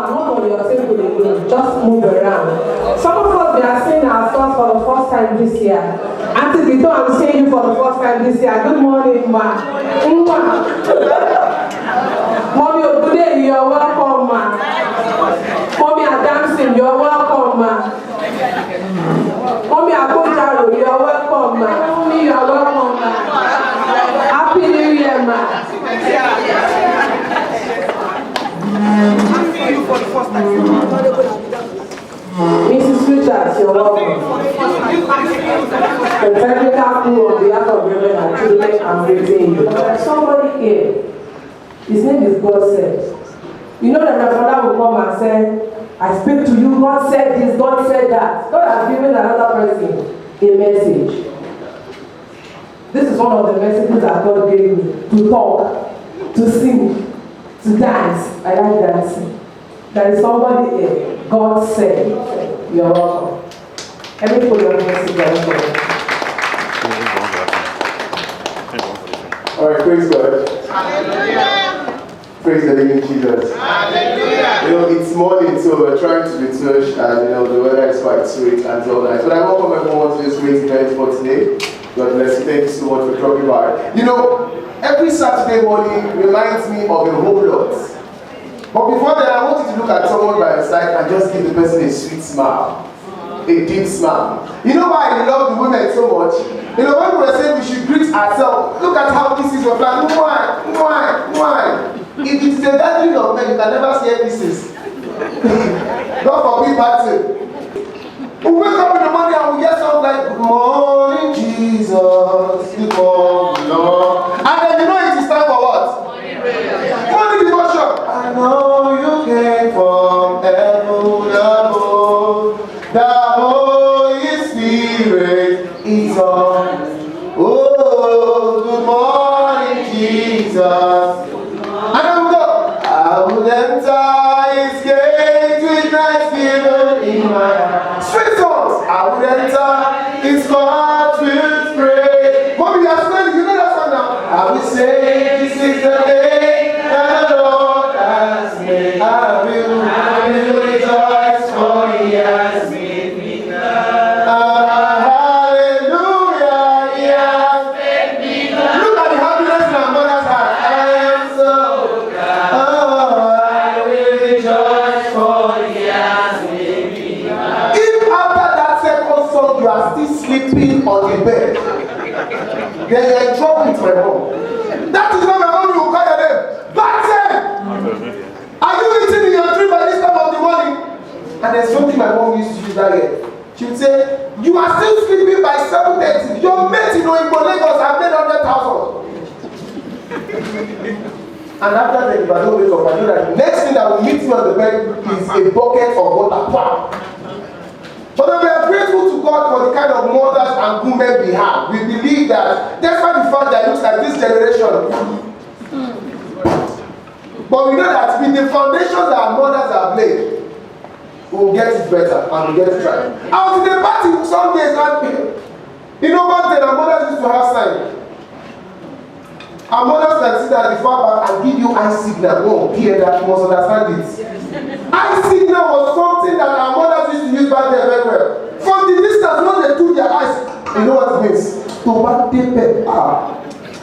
not on your table alone. Just move around. Some of us, we are seeing ourselves for the first time this year. Auntie Vito, I'm seeing you for the first time this year. Good morning, ma. Mommy Ogude, you're welcome, ma. Mommy Adamson, you're welcome, ma. Mommy Akojaro, you're welcome, ma. Mommy, you're welcome, ma. Happy New Year, ma. I'm seeing you for the first time. Mrs. Richards, you're welcome. The technical crew on behalf of women and children, I'm raising you. Somebody here, his name is God said. You know that my father will come and say, I speak to you, God said this, God said that. God has given another person a message. This is one of the messages that God gave me, to talk, to sing, to dance. I like dancing. There is somebody here, God said, you're welcome. Every put your hands together. Alright, praise God. Hallelujah. Praise the living Jesus. Hallelujah. You know, it's morning, so we're trying to be church, and the weather is quite sweet and so nice. But I welcome everyone to this great event for today. God bless you. Thank you so much for dropping by. Every Saturday morning reminds me of a whole lot. But before that, I want you to look at someone by your side and just give the person a sweet smile. A deep smile. You know why I love the women so much? When we were saying we should greet ourselves, look at how kisses were flying. Why? If it is a gathering of men, you can never see kisses. God forbid bad thing. We wake up in the morning and we get something like, good morning, Jesus. Good morning, Lord. And then it is time for what? Morning devotion. I know you came from heaven above. The Holy Spirit is on. Oh, good morning, Jesus. And then we go. I will enter his gate with thanksgiving in my heart. Sweet songs. I will enter his court with praise. Mommy, you are smelling. You know that song now. I will say, this is the day the Lord has made. I will rejoice, for he has made me glad. Hallelujah, he has made me glad. Look at the happiness in our mother's heart. I am so glad. Oh, I will rejoice, for he has made me glad. If after that second song you are still sleeping on the bed, then you are in trouble with my mom. That is why my mom will call your name. Batten! Are you eating in your dream by this time of the morning? And there's something my mom used to use that year. She would say, you are still sleeping by 7:30. Your mate in Lagos have made 100,000. And after that, if I don't wake up, I know that the next thing that will meet me on the bed is a bucket of water. But we are grateful to God for the kind of mothers and women we have. We believe that, despite the fact that it looks like this generation, but we know that with the foundations that our mothers have laid, we will get it better and we will get it right. I was in a party some days back then our mothers used to have signs. Our mothers can sit at the far back and give you eye signal. Oh, here that you must understand it. Eye signal was something that our mothers used to use back then very well. From the distance, when they took their eyes, you know what it means? To back the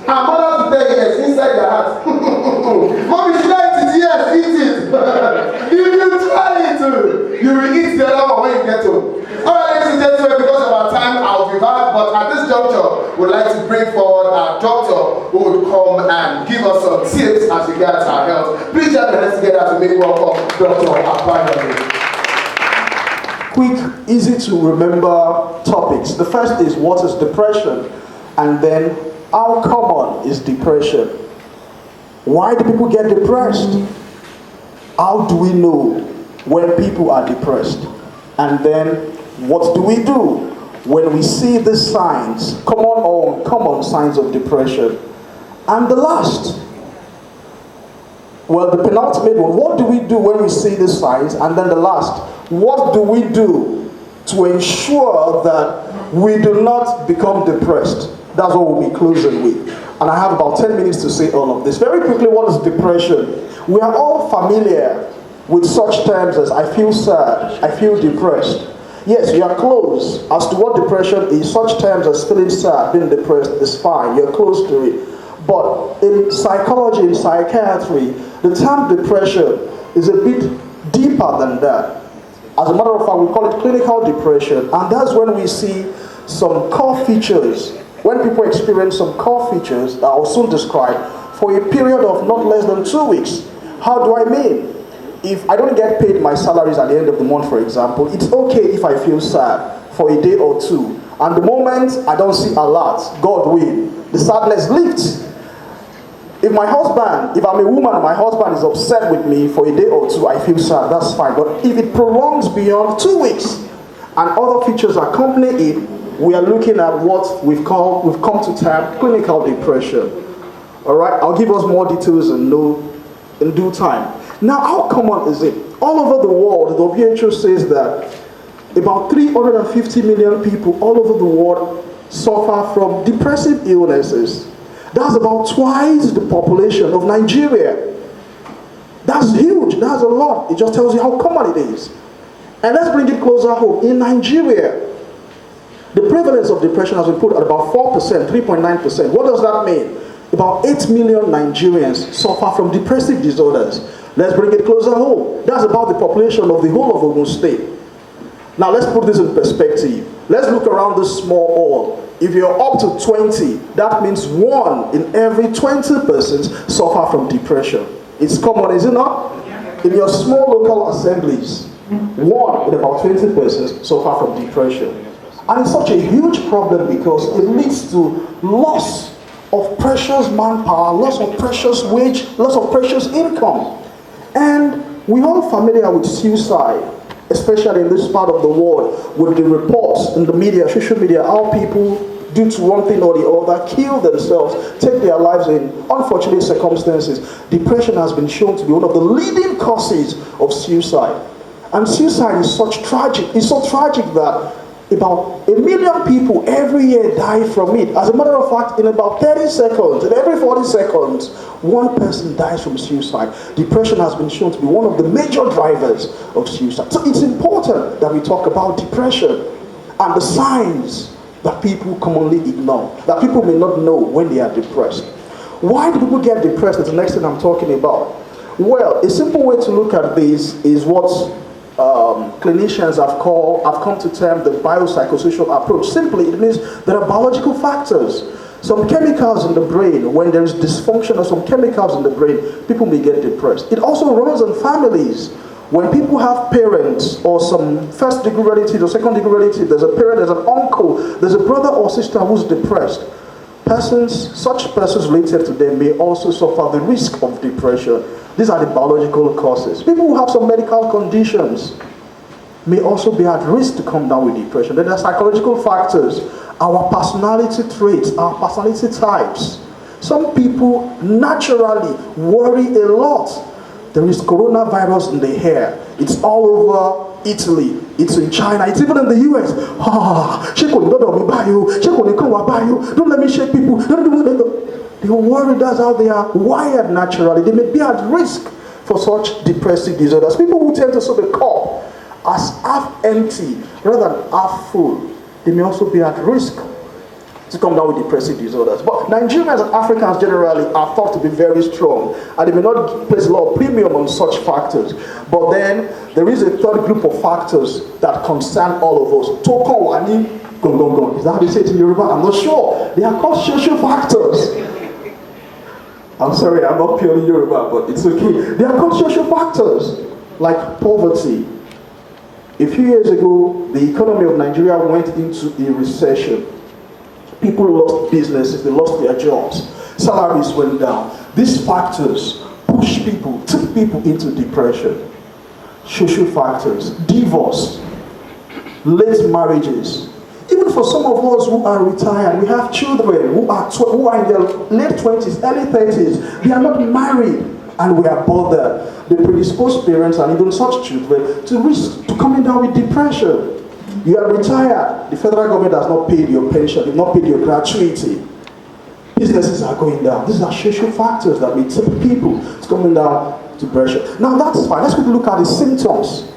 our mothers will tell you yes, inside their heart. Mommy, should I eat it? Yes, eat it. If you try it, you will eat the other one when you get home. Alright, ladies and gentlemen, because of our time, I'll be back. But at this juncture, we'd like to bring forward our doctor who will come and give us some tips as regards our health. Please join your hands together to make welcome Dr. Abandon. Quick, easy to remember topics. The first is what is depression, and then how common is depression? Why do people get depressed? How do we know when people are depressed? And then what do we do when we see these signs, common or uncommon signs of depression? And the last, well, the penultimate one, what do we do when we see these signs? And then the last, what do we do to ensure that we do not become depressed? That's what we'll be closing with. And I have about 10 minutes to say all of this. Very quickly, what is depression? We are all familiar with such terms as I feel sad, I feel depressed. Yes, you are close as to what depression is. Such terms as feeling sad, being depressed is fine. You're close to it. But in psychology, in psychiatry, the term depression is a bit deeper than that. As a matter of fact, we call it clinical depression, and that's when we see some core features, when people experience some core features that I'll soon describe for a period of not less than 2 weeks. How do I mean? If I don't get paid my salaries at the end of the month, for example, it's okay if I feel sad for a day or two. And the moment I don't see a lot, God will, the sadness lifts. If I'm a woman and my husband is upset with me for a day or two, I feel sad, that's fine. But if it prolongs beyond 2 weeks and other features accompany it, we are looking at what we've come to term clinical depression. All right, I'll give us more details in due time. Now, how common is it? All over the world, the WHO says that about 350 million people all over the world suffer from depressive illnesses. That's about twice the population of Nigeria. That's huge, that's a lot. It just tells you how common it is. And let's bring it closer home. In Nigeria, the prevalence of depression has been put at about 4%, 3.9%. What does that mean? About 8 million Nigerians suffer from depressive disorders. Let's bring it closer home. That's about the population of the whole of Ogun State. Now let's put this in perspective. Let's look around this small hall. If you're up to 20, that means 1 in every 20 persons suffer from depression. It's common, is it not? In your small local assemblies, 1 in about 20 persons suffer from depression. And it's such a huge problem because it leads to loss of precious manpower, loss of precious wage, loss of precious income. And we're all familiar with suicide, especially in this part of the world, with the reports in the media, social media, how people, due to one thing or the other, kill themselves, take their lives in unfortunate circumstances. Depression has been shown to be one of the leading causes of suicide. And suicide is such tragic, it's so tragic that about 1 million people every year die from it. As a matter of fact, in about 30 seconds, in every 40 seconds, 1 person dies from suicide. Depression has been shown to be one of the major drivers of suicide. So it's important that we talk about depression and the signs that people commonly ignore, that people may not know when they are depressed. Why do people get depressed? That's the next thing I'm talking about. Well, a simple way to look at this is what clinicians have come to term the biopsychosocial approach. Simply, it means there are biological factors. Some chemicals in the brain, when there is dysfunction of some chemicals in the brain, people may get depressed. It also runs in families. When people have parents or some first-degree relative or second-degree relative, there's a parent, there's an uncle, there's a brother or sister who's depressed. Such persons related to them may also suffer the risk of depression. These are the biological causes. People who have some medical conditions may also be at risk to come down with depression. Then there are psychological factors, our personality traits, our personality types. Some people naturally worry a lot. There is coronavirus in the air. It's all over Italy. It's in China. It's even in the US. Don't let me shake people. They worry, that's how they are wired naturally. They may be at risk for such depressive disorders. People who tend to see the cup as half empty rather than half full, they may also be at risk to come down with depressive disorders. But Nigerians and Africans generally are thought to be very strong, and they may not place a lot of premium on such factors. But then there is a third group of factors that concern all of us. Tokowani, is that how they say it in Yoruba? I'm not sure. They are called social factors. I'm sorry, I'm not purely Yoruba, but it's okay. They are called social factors, like poverty. A few years ago, the economy of Nigeria went into a recession. People lost businesses, they lost their jobs. Salaries went down. These factors took people into depression. Social factors, divorce, late marriages. Even for some of us who are retired, we have children who are in their late 20s, early 30s. They are not married, and we are bothered. They predispose parents and even such children to risk to coming down with depression. You are retired. The federal government has not paid your pension, they've not paid your gratuity. Businesses are going down. These are social factors that may tip people to coming down depression. Now that's fine. Let's quickly look at the symptoms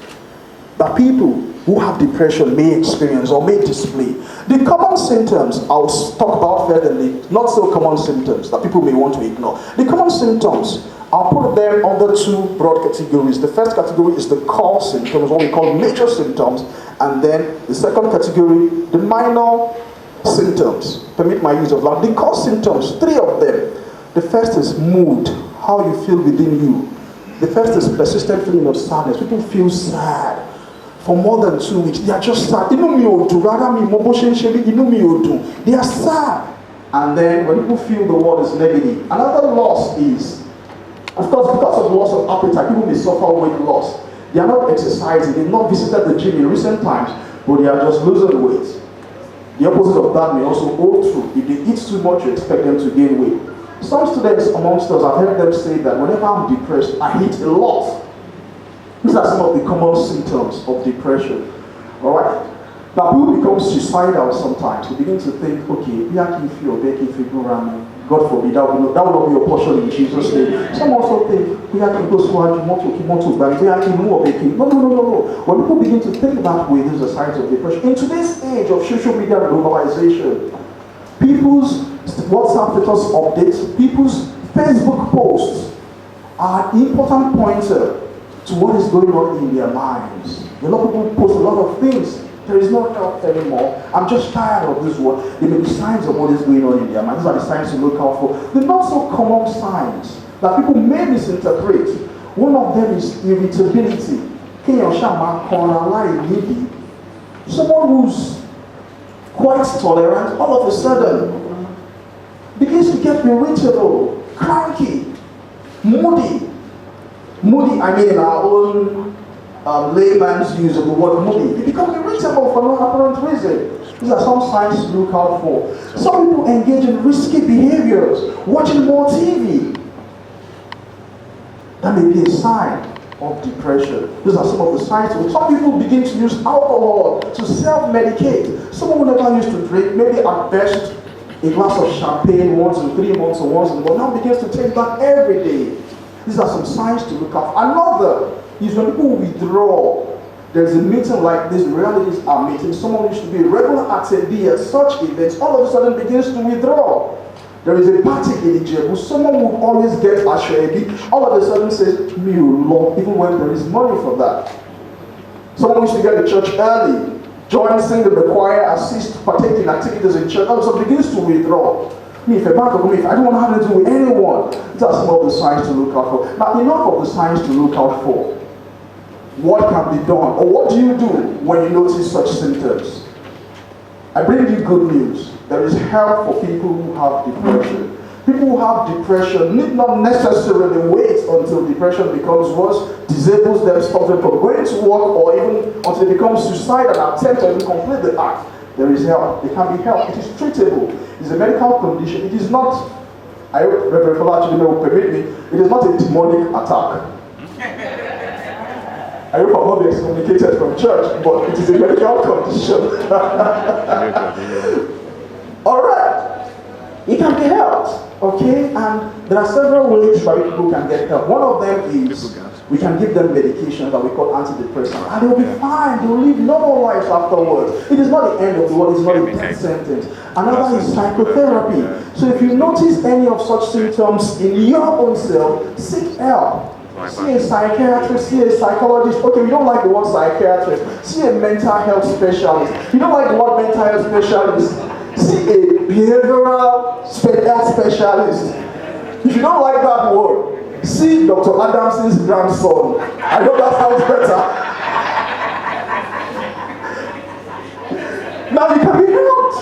that people who have depression may experience or may display. The common symptoms I'll talk about first, and the not so common symptoms that people may want to ignore. The common symptoms, I'll put them under two broad categories. The first category is the core symptoms, what we call major symptoms, and then the second category, the minor symptoms. Permit my use of that. The core symptoms, three of them. The first is mood, how you feel within you. The first is persistent feeling of sadness. People feel sad for more than 2 weeks. They are just sad. They are sad. And then when people feel the word is negative, another loss is, of course, because of loss of appetite, people may suffer weight loss. They are not exercising, they've not visited the gym in recent times, but they are just losing weight. The opposite of that may also hold true. If they eat too much, you expect them to gain weight. Some students amongst us, I've heard them say that whenever I'm depressed, I eat a lot. These are some of the common symptoms of depression. Alright? Now, people become suicidal sometimes. They begin to think, okay, God forbid, that will not be your portion in Jesus' name. Some also think, no. When people begin to think that way, these are signs of depression. In today's age of social media globalization, people's WhatsApp status updates, people's Facebook posts are an important pointer to what is going on in their minds. A lot of people post a lot of things. There is no help anymore. I'm just tired of this world. There may be signs of what is going on in their minds. These are the signs to look out for. The not so common signs that people may misinterpret. One of them is irritability. Someone who's quite tolerant, all of a sudden begins to get irritable, cranky, moody. Moody, I mean in our own layman's use of the word moody. They become irritable for no apparent reason. These are some signs to look out for. Some people engage in risky behaviors, watching more TV. That may be a sign of depression. These are some of the signs. Some people begin to use alcohol to self-medicate. Someone who never used to drink, maybe at best a glass of champagne once in 3 months or once in a month, now begins to take that every day. These are some signs to look out for. Another is when people withdraw. There's a meeting like this, realities are meeting. Someone used to be a regular attendee at such events, all of a sudden begins to withdraw. There is a party in Ijebu, someone would always get Ashwebi, all of a sudden says, me Lord, even when there is money for that. Someone used to get to church early, join, sing in the choir, assist, partake in activities in church, all of a sudden begins to withdraw. If I don't want to have to do with anyone, that's some of the signs to look out for. Now, enough of the signs to look out for. What can be done, or what do you do when you notice such symptoms? I bring you good news. There is help for people who have depression. People who have depression need not necessarily wait until depression becomes worse, disables them, stops them from going to work, or even until they become suicidal and attempt to complete the act. There is help. It can be helped. It is treatable. It is a medical condition. It is not, I hope Reverend Fala actually will permit me, it is not a demonic attack. I hope I'm not being excommunicated from church, but it is a medical condition. Alright. It can be helped. Okay? And there are several ways by which people can get help. One of them is we can give them medication that we call antidepressants. And they'll be fine. They'll live normal lives afterwards. It is not the end of the world. It's not a death sentence. Another is psychotherapy. So if you notice any of such symptoms in your own self, seek help. See a psychiatrist, see a psychologist. Okay, you don't like the word psychiatrist. See a mental health specialist. You don't like the word mental health specialist. See a behavioral health specialist. If you don't like that word, see Dr. Adamson's grandson. I know that sounds better. Now you can be helped.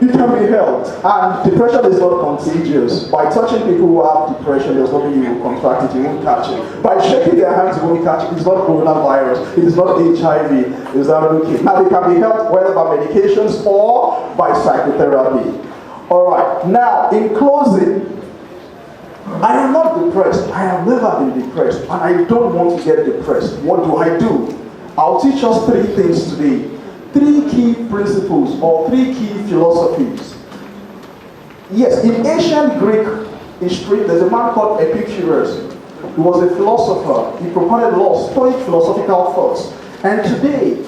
You can be helped. And depression is not contagious. By touching people who have depression, there's nothing you will contract it, you won't catch it. By shaking their hands, you won't catch it. It's not coronavirus. It is not HIV. Is that okay? Now they can be helped whether by medications or by psychotherapy. Alright, now in closing, I am not depressed. I have never been depressed. And I don't want to get depressed. What do? I'll teach us 3 things today. 3 key principles or 3 key philosophies. Yes, in ancient Greek history, there's a man called Epicurus. He was a philosopher. He proponed laws, Stoic philosophical thoughts. And today,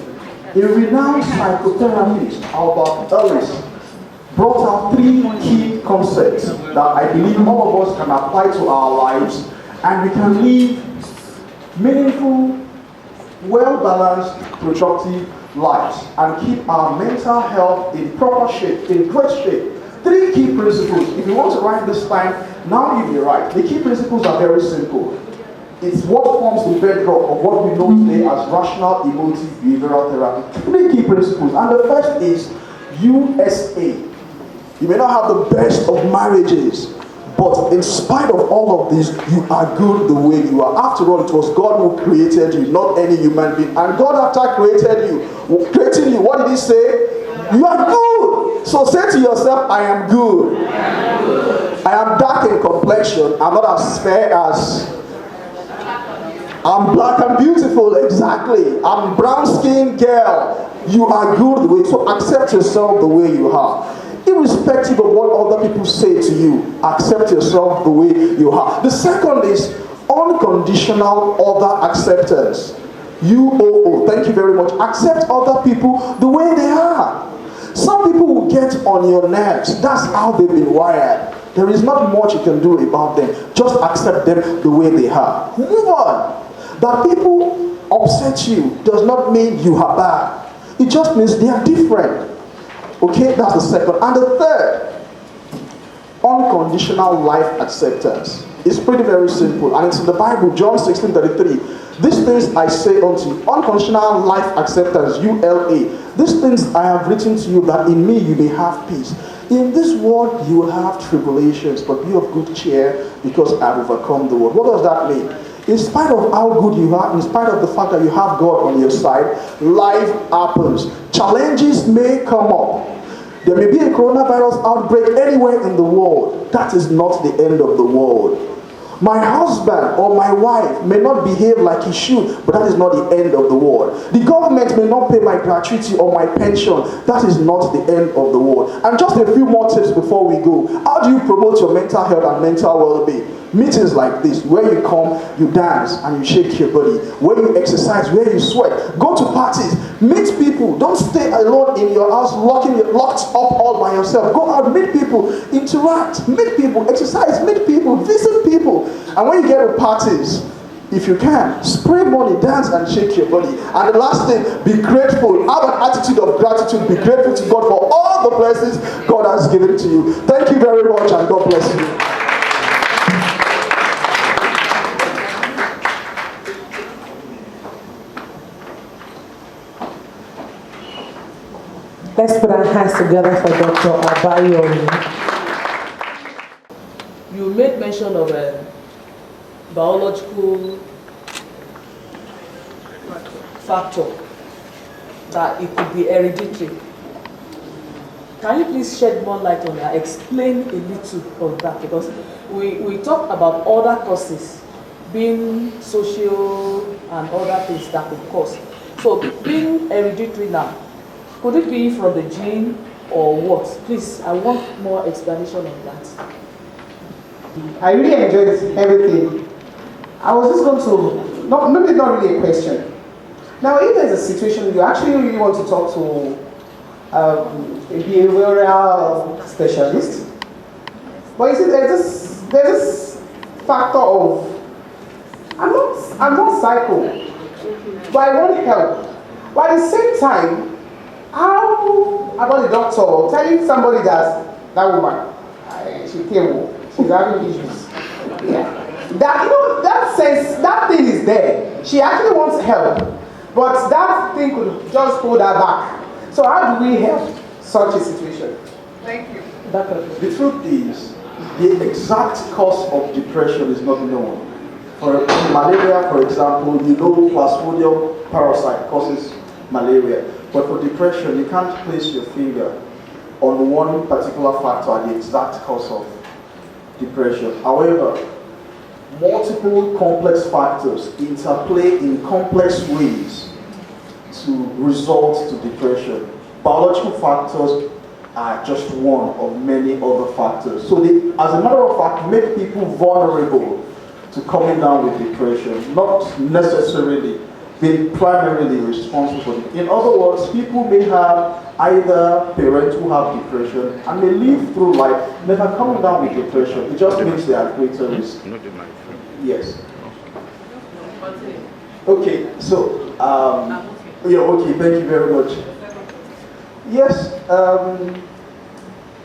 a renowned psychotherapist, Albert Ellis, brought out 3 key concepts that I believe all of us can apply to our lives, and we can live meaningful, well-balanced, productive lives and keep our mental health in proper shape, in great shape. 3 key principles. If you want to write this time, now you will write. The key principles are very simple. It's what forms the bedrock of what we know today as rational emotive behavioral therapy. 3 key principles. And the first is USA. You may not have the best of marriages, but in spite of all of this, you are good the way you are. After all, it was God who created you, not any human being. And God, after creating you, what did He say? You are good. So say to yourself, I am good. I am dark in complexion. I'm not as fair as... I'm black and beautiful, exactly. I'm brown-skinned girl. You are good the way. So accept yourself the way you are. Irrespective of what other people say to you, accept yourself the way you are. The second is unconditional other acceptance. UOO. Thank you very much. Accept other people the way they are. Some people will get on your nerves. That's how they've been wired. There is not much you can do about them. Just accept them the way they are. Move on. That people upset you does not mean you are bad. It just means they are different. Okay, that's the second. And the third, unconditional life acceptance. It's pretty very simple. And it's in the Bible, John 16:33. These things I say unto you, unconditional life acceptance, ULA. These things I have written to you that in me you may have peace. In this world you will have tribulations, but be of good cheer because I have overcome the world. What does that mean? In spite of how good you are, in spite of the fact that you have God on your side, life happens. Challenges may come up. There may be a coronavirus outbreak anywhere in the world. That is not the end of the world. My husband or my wife may not behave like he should, but that is not the end of the world. The government may not pay my gratuity or my pension. That is not the end of the world. And just a few more tips before we go. How do you promote your mental health and mental well-being? Meetings like this, where you come, you dance and you shake your body. Where you exercise, where you sweat. Go to parties, meet people. Don't stay alone in your house, locked up all by yourself. Go out, meet people, interact, meet people, exercise, meet people, visit people. And when you get to parties, if you can, spray money, dance and shake your body. And the last thing, be grateful. Have an attitude of gratitude. Be grateful to God for all the blessings God has given to you. Thank you very much and God bless you. Let's put our hands together for Dr. Abayomi. You made mention of a biological factor that it could be hereditary. Can you please shed more light on that? Explain a little of that, because we talked about other causes, being social and other things that could cause. So being hereditary now, could it be from the gene or what? Please, I want more explanation on that. I really enjoyed everything. I was just going to, maybe not really a question. Now, if there's a situation you actually really want to talk to a behavioral specialist, but you see, there's this factor of, I'm not psycho, but I want help. But at the same time, how about the doctor telling somebody that woman, she's having issues? Yeah. That sense, that thing is there. She actually wants help, but that thing could just hold her back. So how do we help such a situation? Thank you. The truth is, the exact cause of depression is not known. For malaria, for example, you know Plasmodium parasite causes malaria. But for depression, you can't place your finger on one particular factor, the exact cause of depression. However, multiple complex factors interplay in complex ways to result to depression. Biological factors are just one of many other factors. So they, as a matter of fact, make people vulnerable to coming down with depression, not necessarily being primarily responsible for it. In other words, people may have either parents who have depression and may live through life never coming down with depression. It just means they are at greater risk. Yes. Okay, so, yeah, okay, thank you very much. Yes,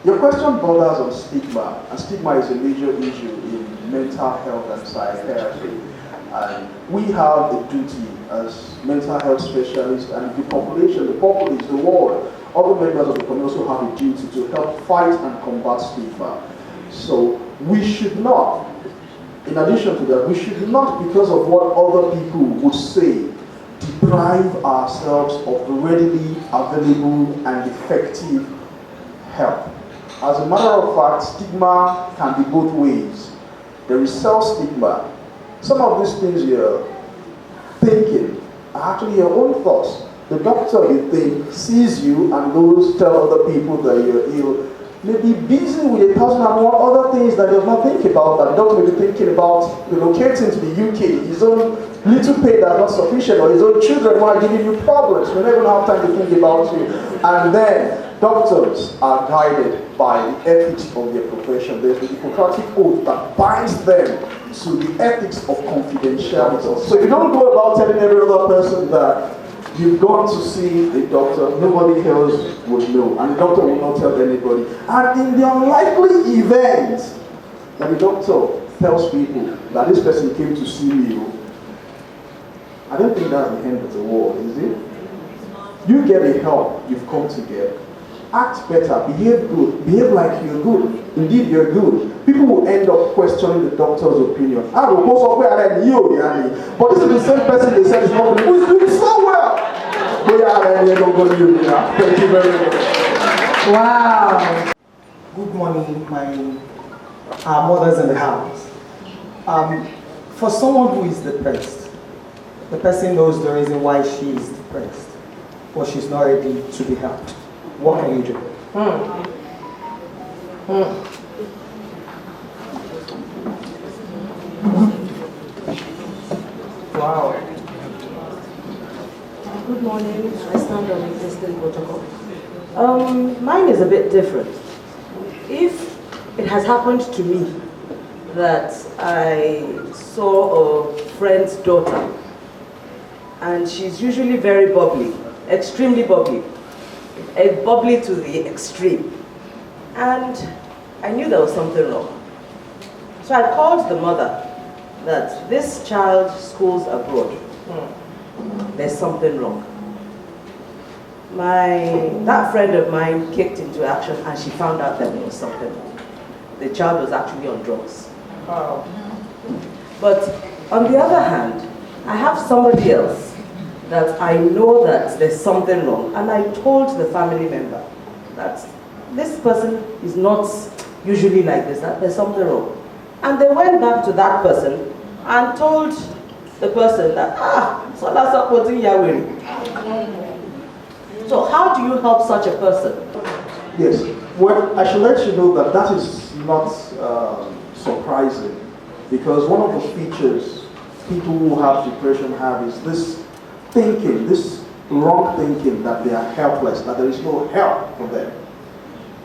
your question borders on stigma, and stigma is a major issue in mental health and psychiatry. And we have a duty as mental health specialists, and the population, the populace, the world, other members of the community also have a duty to help fight and combat stigma. So we should not, in addition to that, we should not, because of what other people would say, deprive ourselves of readily available and effective help. As a matter of fact, stigma can be both ways. There is self-stigma. Some of these things you're thinking are actually your own thoughts. The doctor, you think, sees you and goes tell other people that you're ill. May be busy with 1,001 other things that he does not think about, that the doctor may be thinking about relocating to the UK, his own little pay that's not sufficient, or his own children who are giving you problems. We never have time to think about you. And then doctors are guided by the ethics of their profession. There's the Hippocratic oath that binds them to the ethics of confidentiality. So you don't go about telling every other person that you've gone to see a doctor, nobody else would know, and the doctor will not tell anybody. And in the unlikely event that the doctor tells people that this person came to see me, I don't think that's the end of the world, is it? You get the help you've come to get. Act better, behave good, behave like you're good. Indeed, you're good. People will end up questioning the doctor's opinion. But this is the same person they said is not who is doing so well. Thank you very much. Wow. Good morning, our mothers in the house. For someone who is depressed, the person knows the reason why she is depressed, but she's not ready to be helped. What can you do? Wow. Good morning. I stand on existing protocol. Mine is a bit different. If it has happened to me that I saw a friend's daughter, and she's usually very bubbly, extremely bubbly, bubbly to the extreme, and I knew there was something wrong. So I called the mother that this child schools abroad. There's something wrong. That friend of mine kicked into action and she found out that there was something wrong. The child was actually on drugs. Wow. But on the other hand, I have somebody else that I know that there's something wrong, and I told the family member that this person is not usually like this, that there's something wrong. And they went back to that person and told the person that, so that's supporting Yahweh. So how do you help such a person? Yes, well, I should let you know that that is not surprising, because one of the features people who have depression have is this thinking, this wrong thinking that they are helpless, that there is no help for them.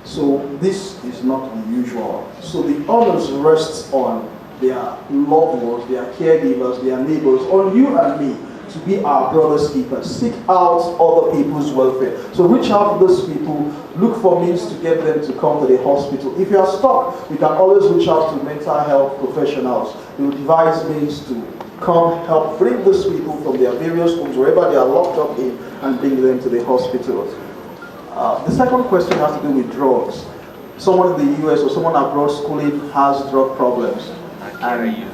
So this is not unusual. So the onus rests on their loved ones, their caregivers, their neighbors, on you and me to be our brother's keepers. Seek out other people's welfare. So reach out to those people, look for means to get them to come to the hospital. If you are stuck, you can always reach out to mental health professionals. They will devise means to come help bring those people from their various homes, wherever they are locked up in, and bring them to the hospital. The second question has to do with drugs. Someone in the US or someone abroad schooling has drug problems. And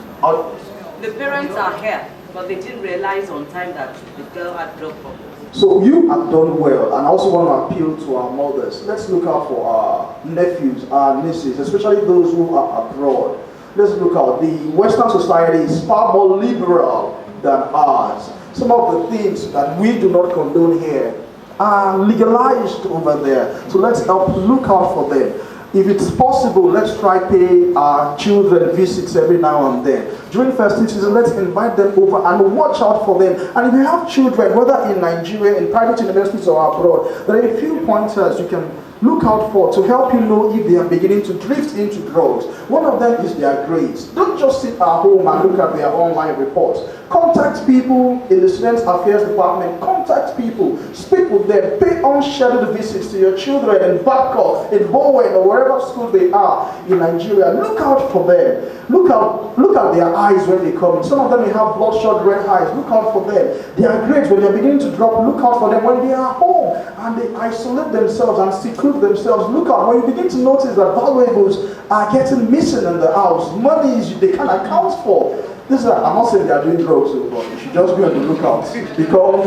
The parents are here, but they didn't realize on time that the girl had drug problems. so you have done well, and I also want to appeal to our mothers. Let's look out for our nephews, our nieces, especially those who are abroad. Let's look out. The Western society is far more liberal than ours. Some of the things that we do not condone here are legalized over there. So let's help look out for them. If it's possible, let's try pay our children visits every now and then. During festive season, let's invite them over and watch out for them. And if you have children, whether in Nigeria, in private universities or abroad, there are a few pointers you can look out for to help you know if they are beginning to drift into drugs. One of them is their grades. Don't just sit at home and look at their online reports. Contact people in the Students' Affairs Department. Contact people. Speak with them. Pay unscheduled visits to your children in Bangkok, in Bowen, or wherever school they are in Nigeria. Look out for them. Look at their eyes when they come in. Some of them may have bloodshot red eyes. Look out for them. Their grades, when they're beginning to drop, look out for them. When they are home and they isolate themselves and seclude themselves, look out. When you begin to notice that valuables are getting missing in the house, money they can't account for. I'm not saying they are doing drugs, but you should just be on the lookout. Become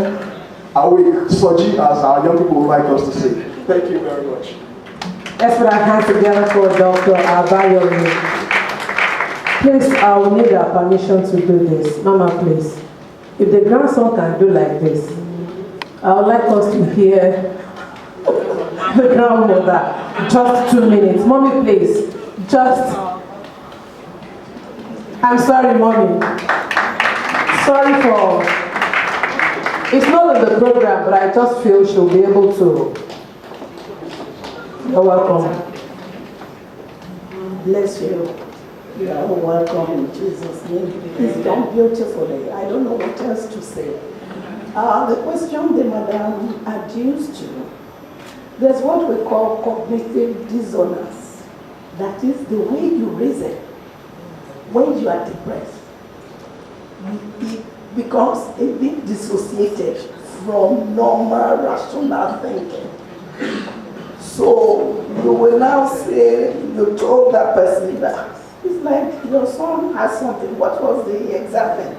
awake, soji, as our young people would like us to say. Thank you very much. Let's put our hands together for Dr. Abayomi. Please, I will need our permission to do this. Mama, please. If the grandson can do like this, I would like us to hear the grandmother. Just 2 minutes. Mommy, please. I'm sorry, Mommy. Sorry for... It's not in the program, but I just feel she'll be able to. You're welcome. Bless you. You are all welcome in Jesus' name. It's done beautifully. I don't know what else to say. The question the madam adduced to, there's what we call cognitive dissonance. That is the way you reason when you are depressed. It becomes a bit dissociated from normal rational thinking. So you will now say, you told that person that it's like your son has something. What was the exact thing?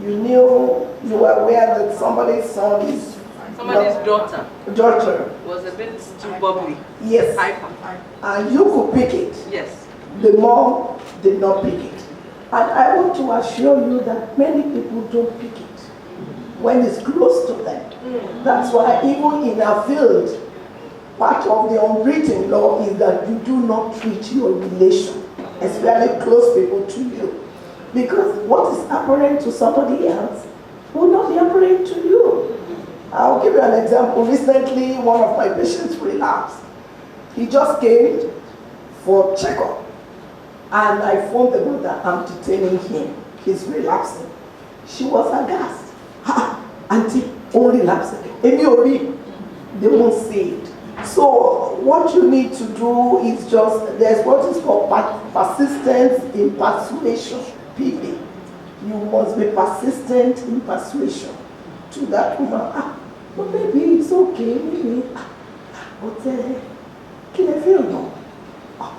You knew, you were aware that somebody's son is... Somebody's daughter was a bit too bubbly. Yes. Hyper. And you could pick it. Yes. The mom did not pick it. And I want to assure you that many people don't pick it when it's close to them. That's why even in our field, part of the unwritten law is that you do not treat your relation, especially close people to you. Because what is apparent to somebody else will not be apparent to you. I'll give you an example. Recently, one of my patients relapsed. He just came for checkup. And I phoned the mother, I'm detaining him. He's relapsing. She was aghast. Ha! Auntie, only relapsing. They won't say it. So what you need to do is just, there's what is called persistence in persuasion, PB. You must be persistent in persuasion to that woman. But maybe it's okay, maybe. But can I feel no?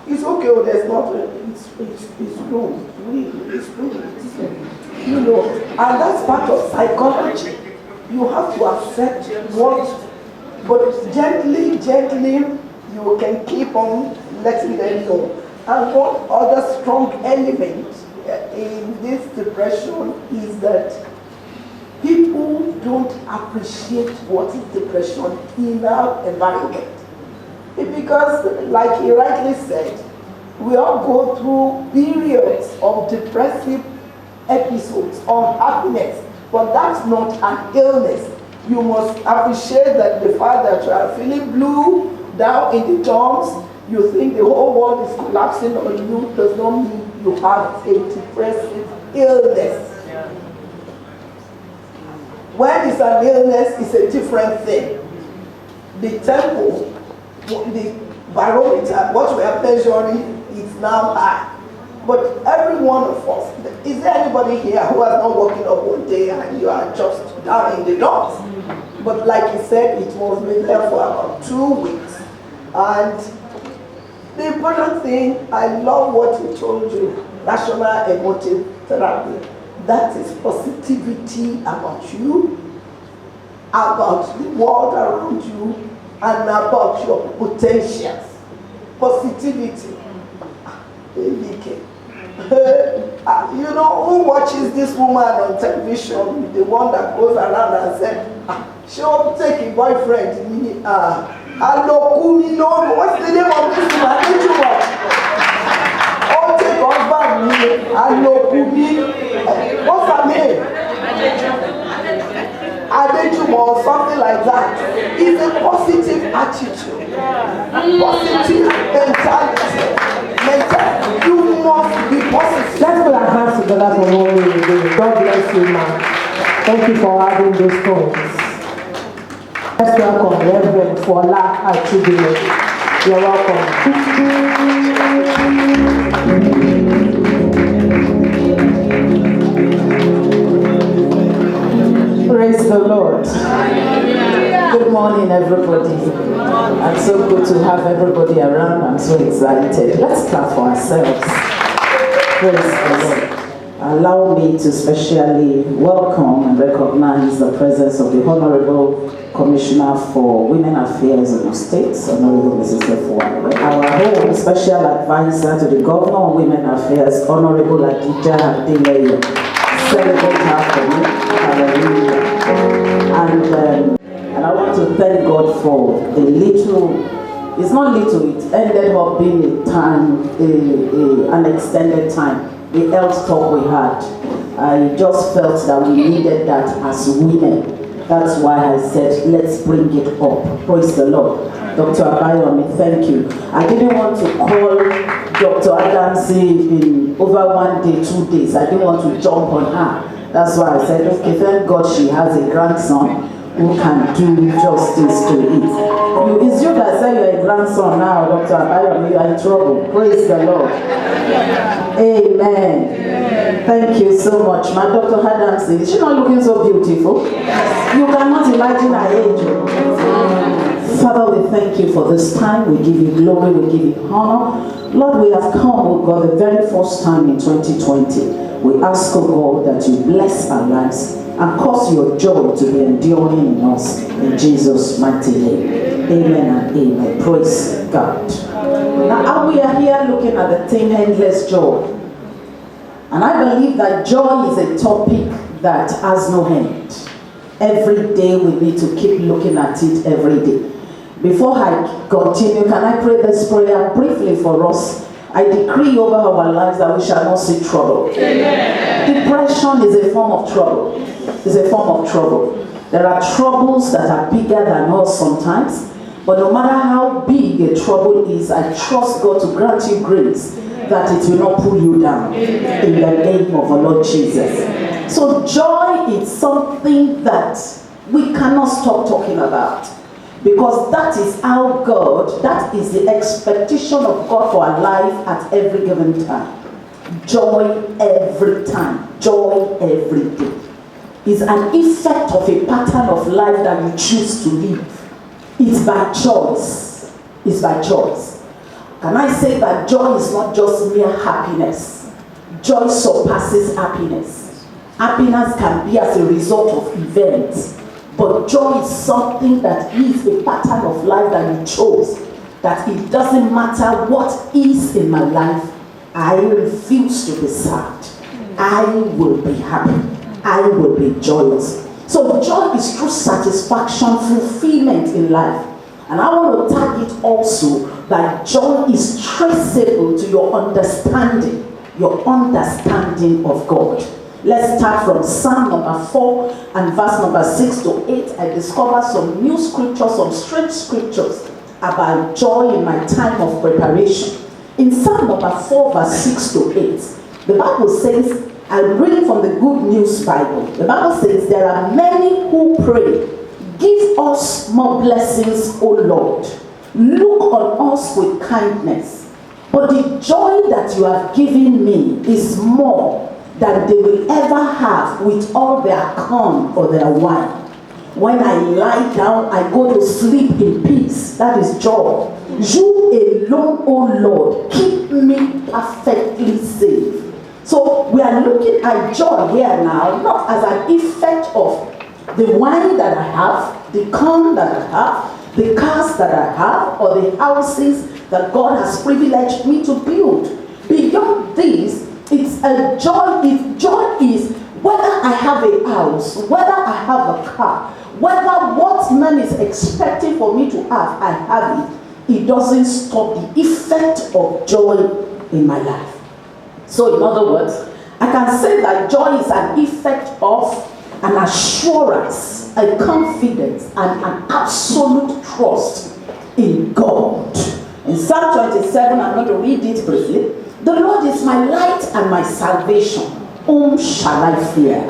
It's okay, or there's not, it's wrong. It's wrong. You know, and that's part of psychology. You have to accept what, but gently, you can keep on letting them know. And one other strong element in this depression is that people don't appreciate what is depression in our environment. Because, like he rightly said, we all go through periods of depressive episodes, unhappiness, but that's not an illness. You must appreciate that the fact that you are feeling blue, down in the dumps, you think the whole world is collapsing on you, does not mean you have a depressive illness. Yeah. When it's an illness, it's a different thing. The tempo, the barometer, what we are measuring is now high. But every one of us, is there anybody here who has not woken up one day and you are just down in the dumps? But like he said, it was been there for about 2 weeks. And the important thing, I love what he told you, rational emotive therapy. That is positivity about you, about the world around you, and about your potentials. Positivity. You know, who watches this woman on television, the one that goes around and says, she'll take a boyfriend, Alokumi, no, what's the name of this woman? Oh, take husband me. Alokumi. What's her name? Adejumo or something like that. It's a positive attitude. Positive mentality. You must be positive. Let's put our hands together for one minute. God bless you, man. Thank you for having those points. Let's welcome Reverend Fola Achidile. You're welcome. Praise the Lord. Good morning, everybody. It's so good to have everybody around. I'm so excited. Let's clap for ourselves. Praise the Lord. Allow me to specially welcome and recognize the presence of the Honorable Commissioner for Women Affairs in the States, Honorable Mrs. Efuwa. Our home special advisor to the Governor on Women Affairs, Honorable Adija Adeleye. Celebrate her for me. Hallelujah. And I want to thank God for the little, it's not little, it ended up being a time, an extended time. The health talk we had, I just felt that we needed that as women. That's why I said, let's bring it up. Praise the Lord. Dr. Abayomi, thank you. I didn't want to call Dr. Adamsi in over 1 day, 2 days. I didn't want to jump on her. That's why I said, okay, thank God she has a grandson who can do justice to it. It's you that say you're a grandson now, Dr. Abayomi, you are in trouble. Praise the Lord. Amen. Thank you so much. My Dr. Adamsi, is she not looking so beautiful? You cannot imagine her age. Father, we thank you for this time. We give you glory, we give you honor. Lord, we have come, oh God, the very first time in 2020. We ask, oh God, that you bless our lives and cause your joy to be enduring in us. In Jesus' mighty name. Amen and amen. Praise God. Now, we are here looking at the theme, endless joy. And I believe that joy is a topic that has no end. Every day we need to keep looking at it every day. Before I continue, can I pray this prayer briefly for us? I decree over our lives that we shall not see trouble. Amen. Depression is a form of trouble. It's a form of trouble. There are troubles that are bigger than us sometimes, but no matter how big a trouble is, I trust God to grant you grace that it will not pull you down. Amen. In the name of our Lord Jesus. Amen. So joy is something that we cannot stop talking about. Because that is how God, that is the expectation of God for our life at every given time. Joy every time. Joy every day. Is an effect of a pattern of life that you choose to live. It's by choice. It's by choice. Can I say that joy is not just mere happiness? Joy surpasses happiness. Happiness can be as a result of events. But joy is something that is a pattern of life that you chose. That it doesn't matter what is in my life, I refuse to be sad. I will be happy. I will be joyous. So joy is true satisfaction, fulfillment in life. And I want to tag it also that joy is traceable to your understanding of God. Let's start from Psalm number 4 and verse number 6 to 8. I discovered some new scriptures, some strange scriptures about joy in my time of preparation. In Psalm number 4 verse 6 to 8, the Bible says, I'm reading from the Good News Bible. The Bible says, there are many who pray, give us more blessings, O Lord. Look on us with kindness. But the joy that you have given me is more than they will ever have with all their corn or their wine. When I lie down, I go to sleep in peace. That is joy. You alone, O Lord, keep me perfectly safe. So we are looking at joy here now, not as an effect of the wine that I have, the corn that I have, the cars that I have, or the houses that God has privileged me to build. Beyond this, it's a joy. If joy is whether I have a house, whether I have a car, whether what man is expecting for me to have, I have it, it doesn't stop the effect of joy in my life. So in other words, I can say that joy is an effect of an assurance, a confidence, and an absolute trust in God. In Psalm 27, I'm going to read it briefly. The Lord is my light and my salvation. Whom shall I fear?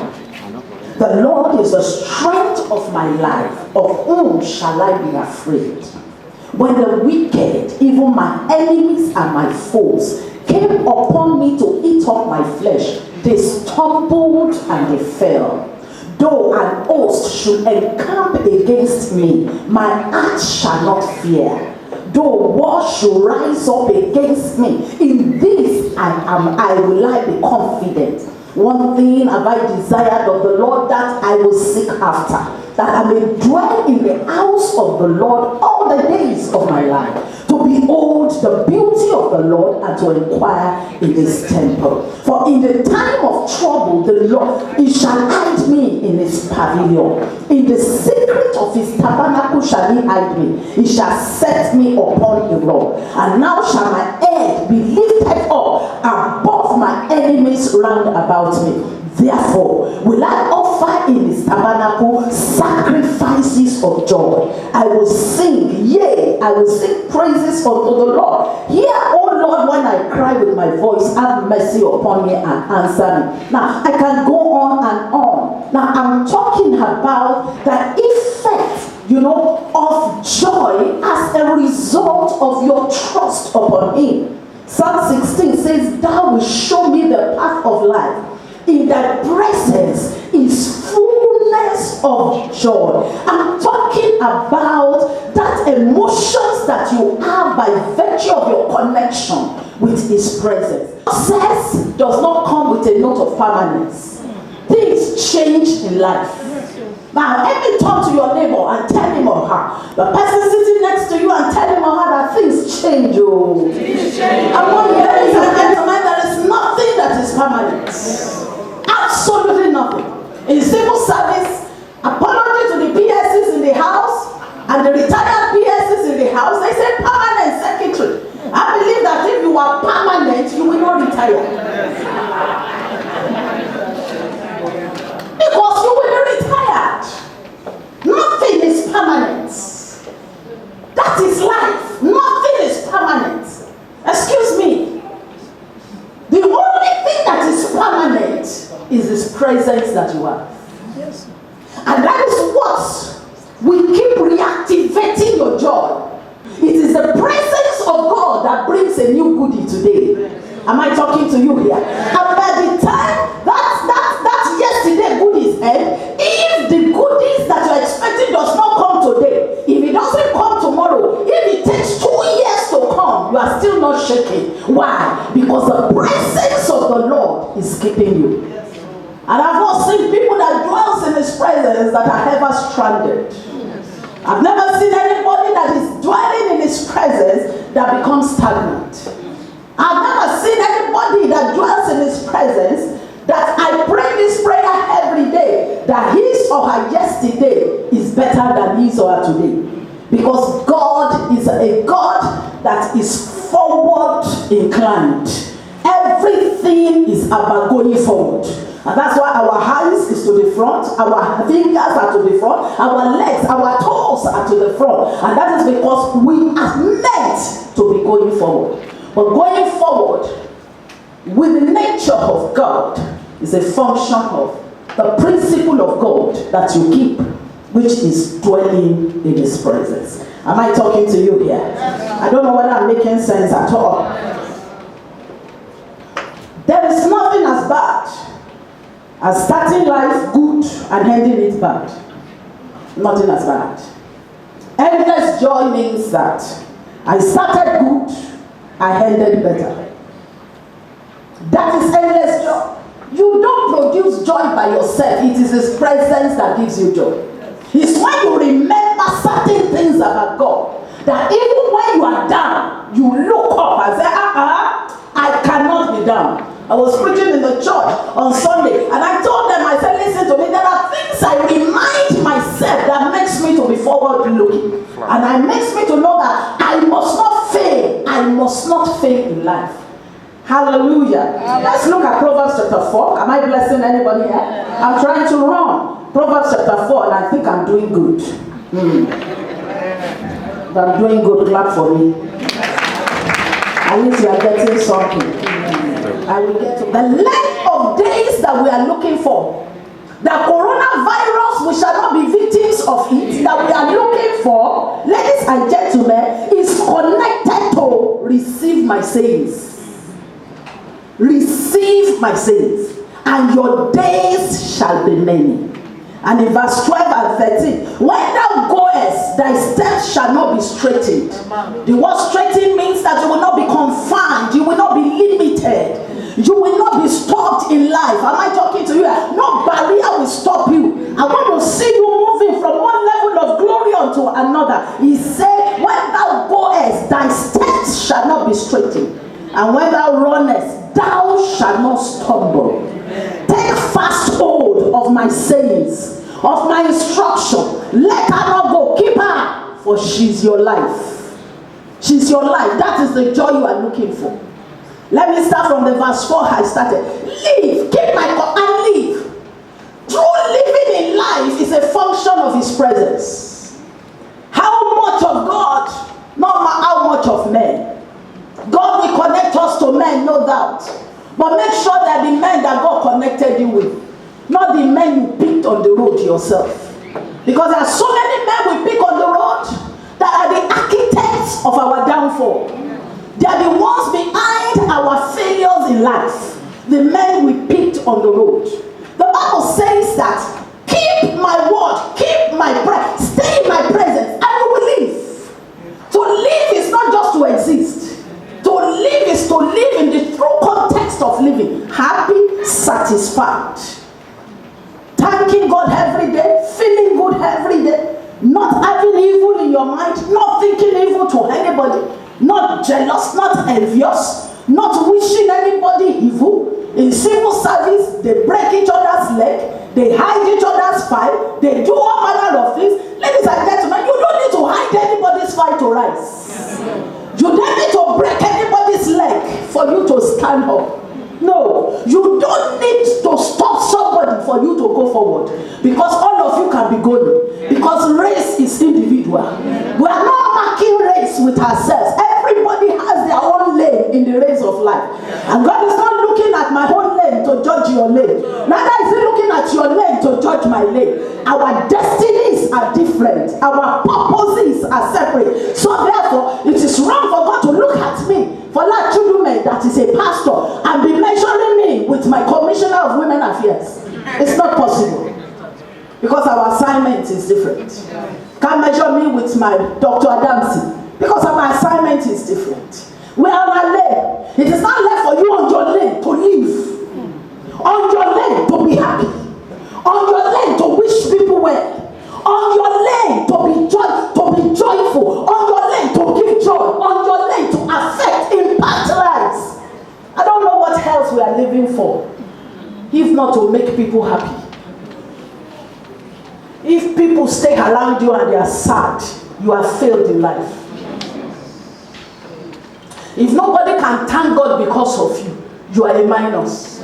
The Lord is the strength of my life. Of whom shall I be afraid? When the wicked, even my enemies and my foes, came upon me to eat up my flesh, they stumbled and they fell. Though an host should encamp against me, my heart shall not fear. Though war should rise up against me, in this I will be confident. One thing have I desired of the Lord, that I will seek after, that I may dwell in the house of the Lord all the days of my life, to behold the beauty of the Lord and to inquire in his temple. For in the time of trouble, the Lord, he shall hide me in his pavilion. In the secret of his tabernacle shall he hide me. He shall set me upon a rock. And now shall my head be lifted up above my enemies round about me. Therefore will I offer in his tabernacle sacrifices of joy. I will sing, yea, I will sing praises unto the Lord. Hear, O Lord, when I cry with my voice, have mercy upon me and answer me. Now, I can go on and on. Now, I'm talking about the effect, of joy as a result of your trust upon him. Psalm 16 says, thou wilt show me the path of life. In thy presence is fullness of joy. I'm talking about that emotions that you have by virtue of your connection with his presence. Success does not come with a note of permanence. Things change in life. Now, let me talk to your neighbor and tell him or her. The person sitting next to you and tell him or her that things change. Oh. Among ladies and gentlemen, there is nothing that is permanent. Absolutely nothing. In civil service, apology to the PSs in the house and the retired PSs in the house, they say permanent secretary. I believe that if you are permanent, you will not retire. Because you will be retired. Nothing is permanent. That is life. Nothing is permanent. Excuse me. The only thing that is permanent is his presence that you have. Yes. And that is what will keep reactivating your joy. It is the presence of God that brings a new goodie today. Am I talking to you here? And by the time that yesterday goodies end, if the goodies that you're expecting does not come today, if it doesn't come tomorrow, if it takes 2 years to come, you are still not shaking. Why? Because the presence of the Lord is keeping you. And I've not seen people that dwells in his presence that are ever stranded. I've never seen anybody that is dwelling in his presence that becomes stagnant. I've never seen anybody that dwells in his presence that I pray this prayer every day, that his or her yesterday is better than his or her today. Because God is a God that is forward inclined. Everything is about going forward. And that's why our hands is to the front, our fingers are to the front, our legs, our toes are to the front. And that is because we are meant to be going forward. But going forward with the nature of God is a function of the principle of God that you keep, which is dwelling in his presence. Am I talking to you here? I don't know whether I'm making sense at all. There is nothing as bad as starting life good and ending it bad. Nothing as bad. Endless joy means that I started good, I ended better. That is endless joy. You don't produce joy by yourself. It is his presence that gives you joy. It's when you remember certain things about God that even when you are down, you look up and say, I cannot be down. I was preaching in the church on Sunday and I told them, I I said, listen to me, there are things I remind myself that makes me to be forward looking. And it makes me to know that I must not fail. I must not fail in life. Hallelujah. Let's look at Proverbs chapter 4. Am I blessing anybody here? I'm trying to run. Proverbs chapter 4, and I think I'm doing good. If I'm doing good, clap for me. At least you are getting something. I will get to the length of days that we are looking for. The coronavirus, we shall not be victims of it, that we are looking for, ladies and gentlemen, is connected to receive my sayings. Receive my sayings, and your days shall be many. And in verse 12 and 13, when thou goest, thy steps shall not be straitened. The word straightened means that you will not be confined, you will not be limited, you will not be stopped in life. Am I talking to you? No barrier will stop you. I want to see you moving from one level of glory unto another. He said, when thou goest, thy steps shall not be straitened. And when thou runnest, thou shalt not stumble. Take fast hold of my sayings, of my instruction. Let her not go. Keep her, for she's your life. She's your life. That is the joy you are looking for. Let me start from the verse 4 I started. Live. Keep my and live. True living in life is a function of his presence. How much of God, not how much of men. God will connect us to men, no doubt. But make sure that the men that God connected you with, not the men you picked on the road yourself. Because there are so many men we pick on the road that are the architects of our downfall. They are the ones behind our failures in life. The men we picked on the road. The Bible says that, keep my word, keep my breath, stay in my presence, and you will live. To live is not just to exist. To live is to live in the true context of living. Happy, satisfied. Thanking God every day, feeling good every day. Not having evil in your mind, not thinking evil to anybody. Not jealous, not envious, not wishing anybody evil. In civil service, they break each other's leg, they hide each other's fight, they do all manner of things. Ladies and gentlemen, you don't need to hide anybody's fight to rise. You don't need to break anybody's leg for you to stand up. No, you don't need to stop somebody for you to go forward. Because all of you can be going. Because race is individual. We are not marking race with ourselves. Everybody has their own lane in the race of life. And God is not looking at my own lane to judge your lane. Neither is he looking at your lane to judge my lane. Our destinies are different. Our purposes are separate. So therefore, it is wrong for God to look at me, for that Chudume that is a pastor, and be measuring me with my commissioner of women affairs. It's not possible. Because our assignment is different. Can't measure me with my Dr. Adamsi. Because our assignment is different. We are on our lane. It is not left for you on your lane to live. On your lane to be happy. On your lane to wish people well. On your lane to be joyful. On your lane to give joy. On your lane to affect, impact lives. I don't know what else we are living for, if not to make people happy. If people stay around you and they are sad, you have failed in life. If nobody can thank God because of you, you are a minus.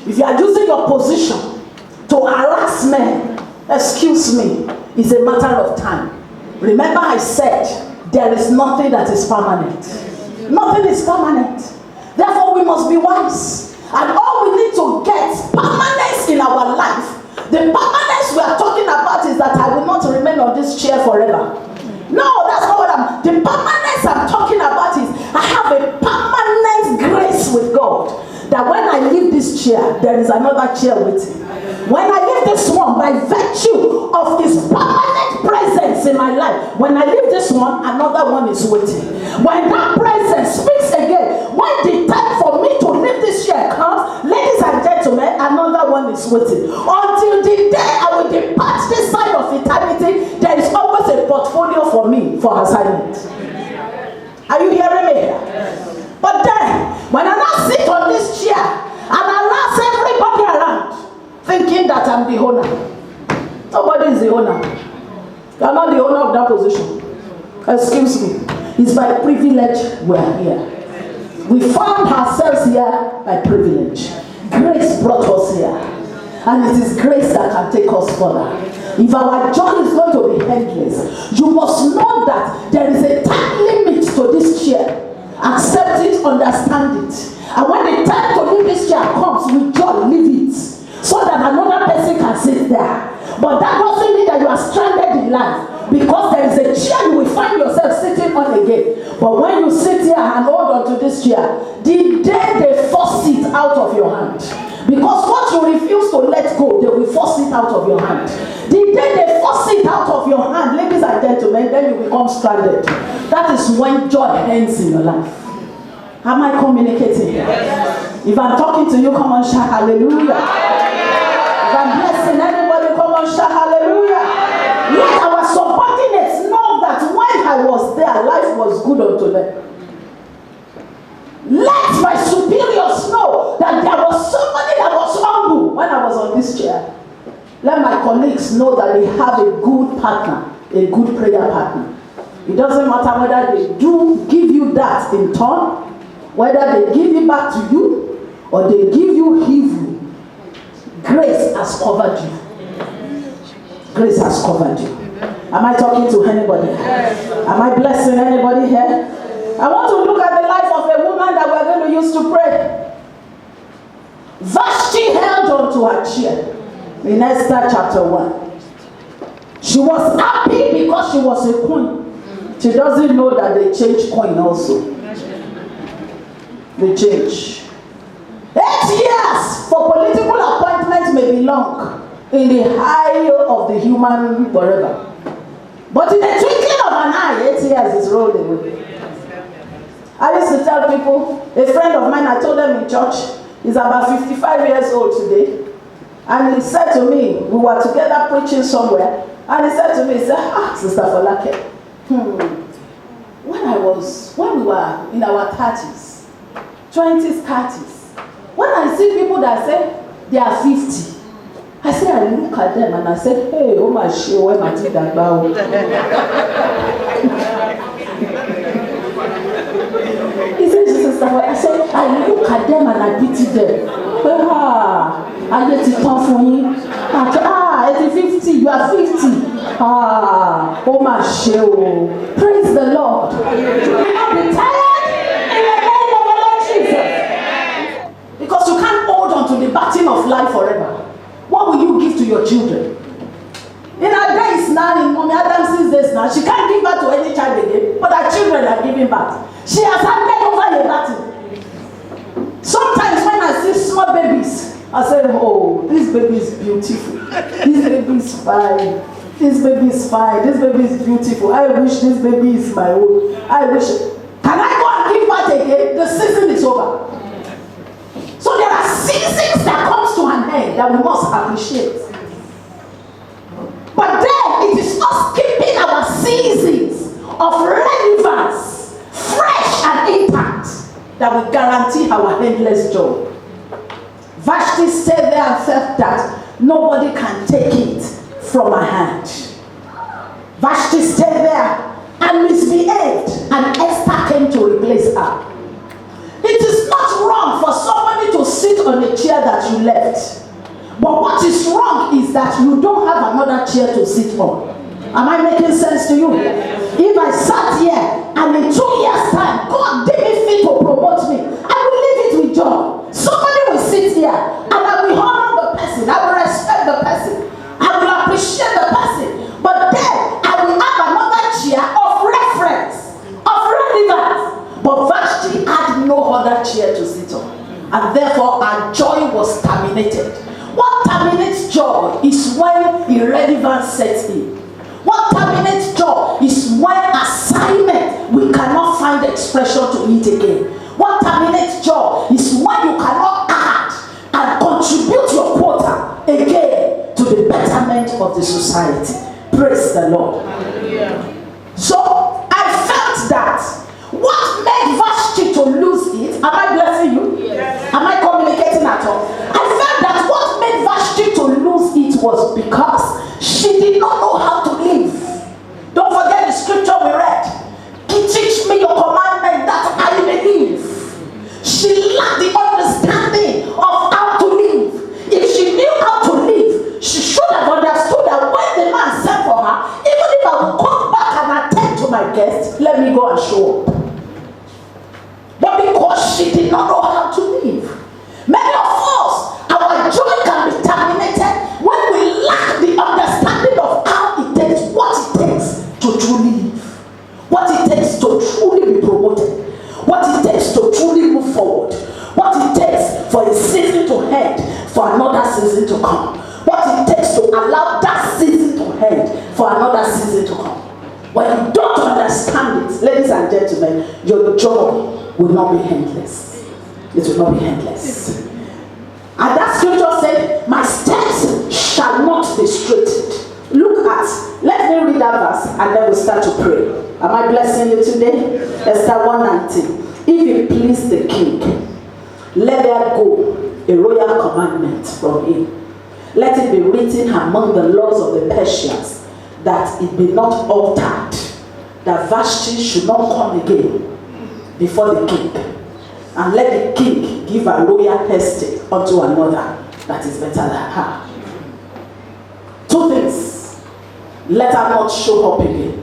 If you are using your position to harass men, excuse me, it's a matter of time. Remember I said, there is nothing that is permanent. Nothing is permanent. Therefore we must be wise. And all we need to get permanence in our life. The permanence we are talking about is that I will not remain on this chair forever. No, that's not what the permanence I'm talking about is I have a permanent grace with God. That when I leave this chair, there is another chair waiting. When I leave this one, by virtue of his permanent presence in my life, when I leave this one, another one is waiting. When that presence speaks again, when the time for me to leave this chair comes, ladies and gentlemen, another one is waiting. Until the day I will depart this side of eternity, there is always a portfolio for me for assignment. Are you hearing me? But then, when I now sit on this chair and I ask everybody around, owner. You are not the owner of that position. Excuse me. It's by privilege we are here. We found ourselves here by privilege. Grace brought us here. And it is grace that can take us further. If our journey is going to be endless, you must know that there is a time limit to this chair. Accept it, understand it. And when the time to leave this chair comes, with joy, leave it. So that another person can sit there. But that doesn't mean that you are stranded in life. Because there is a chair you will find yourself sitting on again. But when you sit here and hold on to this chair, the day they force it out of your hand. Because what you refuse to let go, they will force it out of your hand. The day they force it out of your hand, ladies and gentlemen, then you become stranded. That is when joy ends in your life. Am I communicating here? Yes. If I'm talking to you, come on, shout hallelujah. If I'm blessing anybody, come on, shout hallelujah. Let our subordinates know that when I was there, life was good unto them. Let my superiors know that there was somebody that was humble when I was on this chair. Let my colleagues know that they have a good partner, a good prayer partner. It doesn't matter whether they do give you that in turn, whether they give it back to you, or they give you evil. Grace has covered you. Grace has covered you. Am I talking to anybody? Am I blessing anybody here? I want to look at the life of a woman that we're going to use to pray. Vashti held on to her chair in Esther chapter 1. She was happy because she was a queen. She doesn't know that they changed coin also. They change. 8 years for political appointments may be long in the eye of the human whatever. But in the twinkling of an eye, 8 years is rolled away. I used to tell people, a friend of mine, I told them in church, he's about 55 years old today. And he said to me, we were together preaching somewhere, and he said to me, he said, Sister Folake, when we were in our 30s, 20s, 30s, when I see people that say they are 50, I say, I look at them and I said, hey, oh my shit, where my teeth are bound. He said, Sister, I said, I look at them and I pity them. I get it tough for you. It's 50, you are 50. Oh my shit. Praise the Lord. You will not be tired in the name of the Lord Jesus. Because you can't hold on to the baton of life forever. What will you give to your children? In her days now, in Mommy Adams' days now, she can't give back to any child again, but her children are giving back. She has handed over the battle. Sometimes when I see small babies, I say, oh, this baby is beautiful. This baby is fine. This baby is fine. This baby is beautiful. I wish this baby is my own. I wish. Can I go and give back again? The season is over. So there are seasons that comes to an end that we must appreciate. But then it is us keeping our seasons of relevance fresh and intact that will guarantee our endless joy. Vashti stayed there and felt that nobody can take it from her hand. Vashti stayed there and misbehaved, and Esther came to replace her. It is not wrong for somebody to sit on a chair that you left. But what is wrong is that you don't have another chair to sit on. Am I making sense to you? If I sat here and in 2 years' time, God didn't fit to promote me, I will leave it with joy. Somebody will sit here and I will honor the person, I will respect the person, I will appreciate the person. But then I will have another chair of reference, of relevance. But Vashti had no other chair to sit on. And therefore our joy was terminated. What terminates joy is when irrelevance sets in. What terminates joy is when assignment, we cannot find expression to it again. What terminates joy is when you cannot add and contribute your quota again to the betterment of the society. Praise the Lord. Hallelujah. So I felt that what made Vashti to lose it, am I blessing you? Yes. Am I communicating at all? I felt that what made Vashti to lose it was because she did not know season to end for another season to come. What it takes to allow that season to end for another season to come. When you don't understand it, ladies and gentlemen, your joy will not be endless. It will not be endless. And that scripture said, my steps shall not be straitened. Look at, let me read that verse and then we'll start to pray. Am I blessing you today? Esther 1:19. If it please the king, let there go a royal commandment from him. Let it be written among the laws of the Persians that it be not altered, that Vashti should not come again before the king. And let the king give a royal estate unto another that is better than her. Two things. Let her not show up again.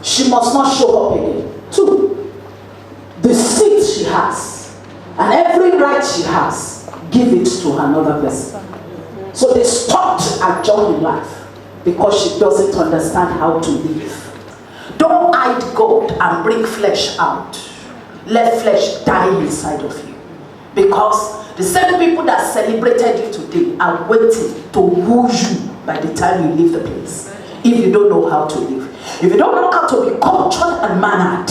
She must not show up again. Two, the seat she has and every right she has, give it to another person. So they stopped her joy in life because she doesn't understand how to live. Don't hide God and bring flesh out. Let flesh die inside of you. Because the same people that celebrated you today are waiting to woo you by the time you leave the place. If you don't know how to live. If you don't know how to be cultured and mannered.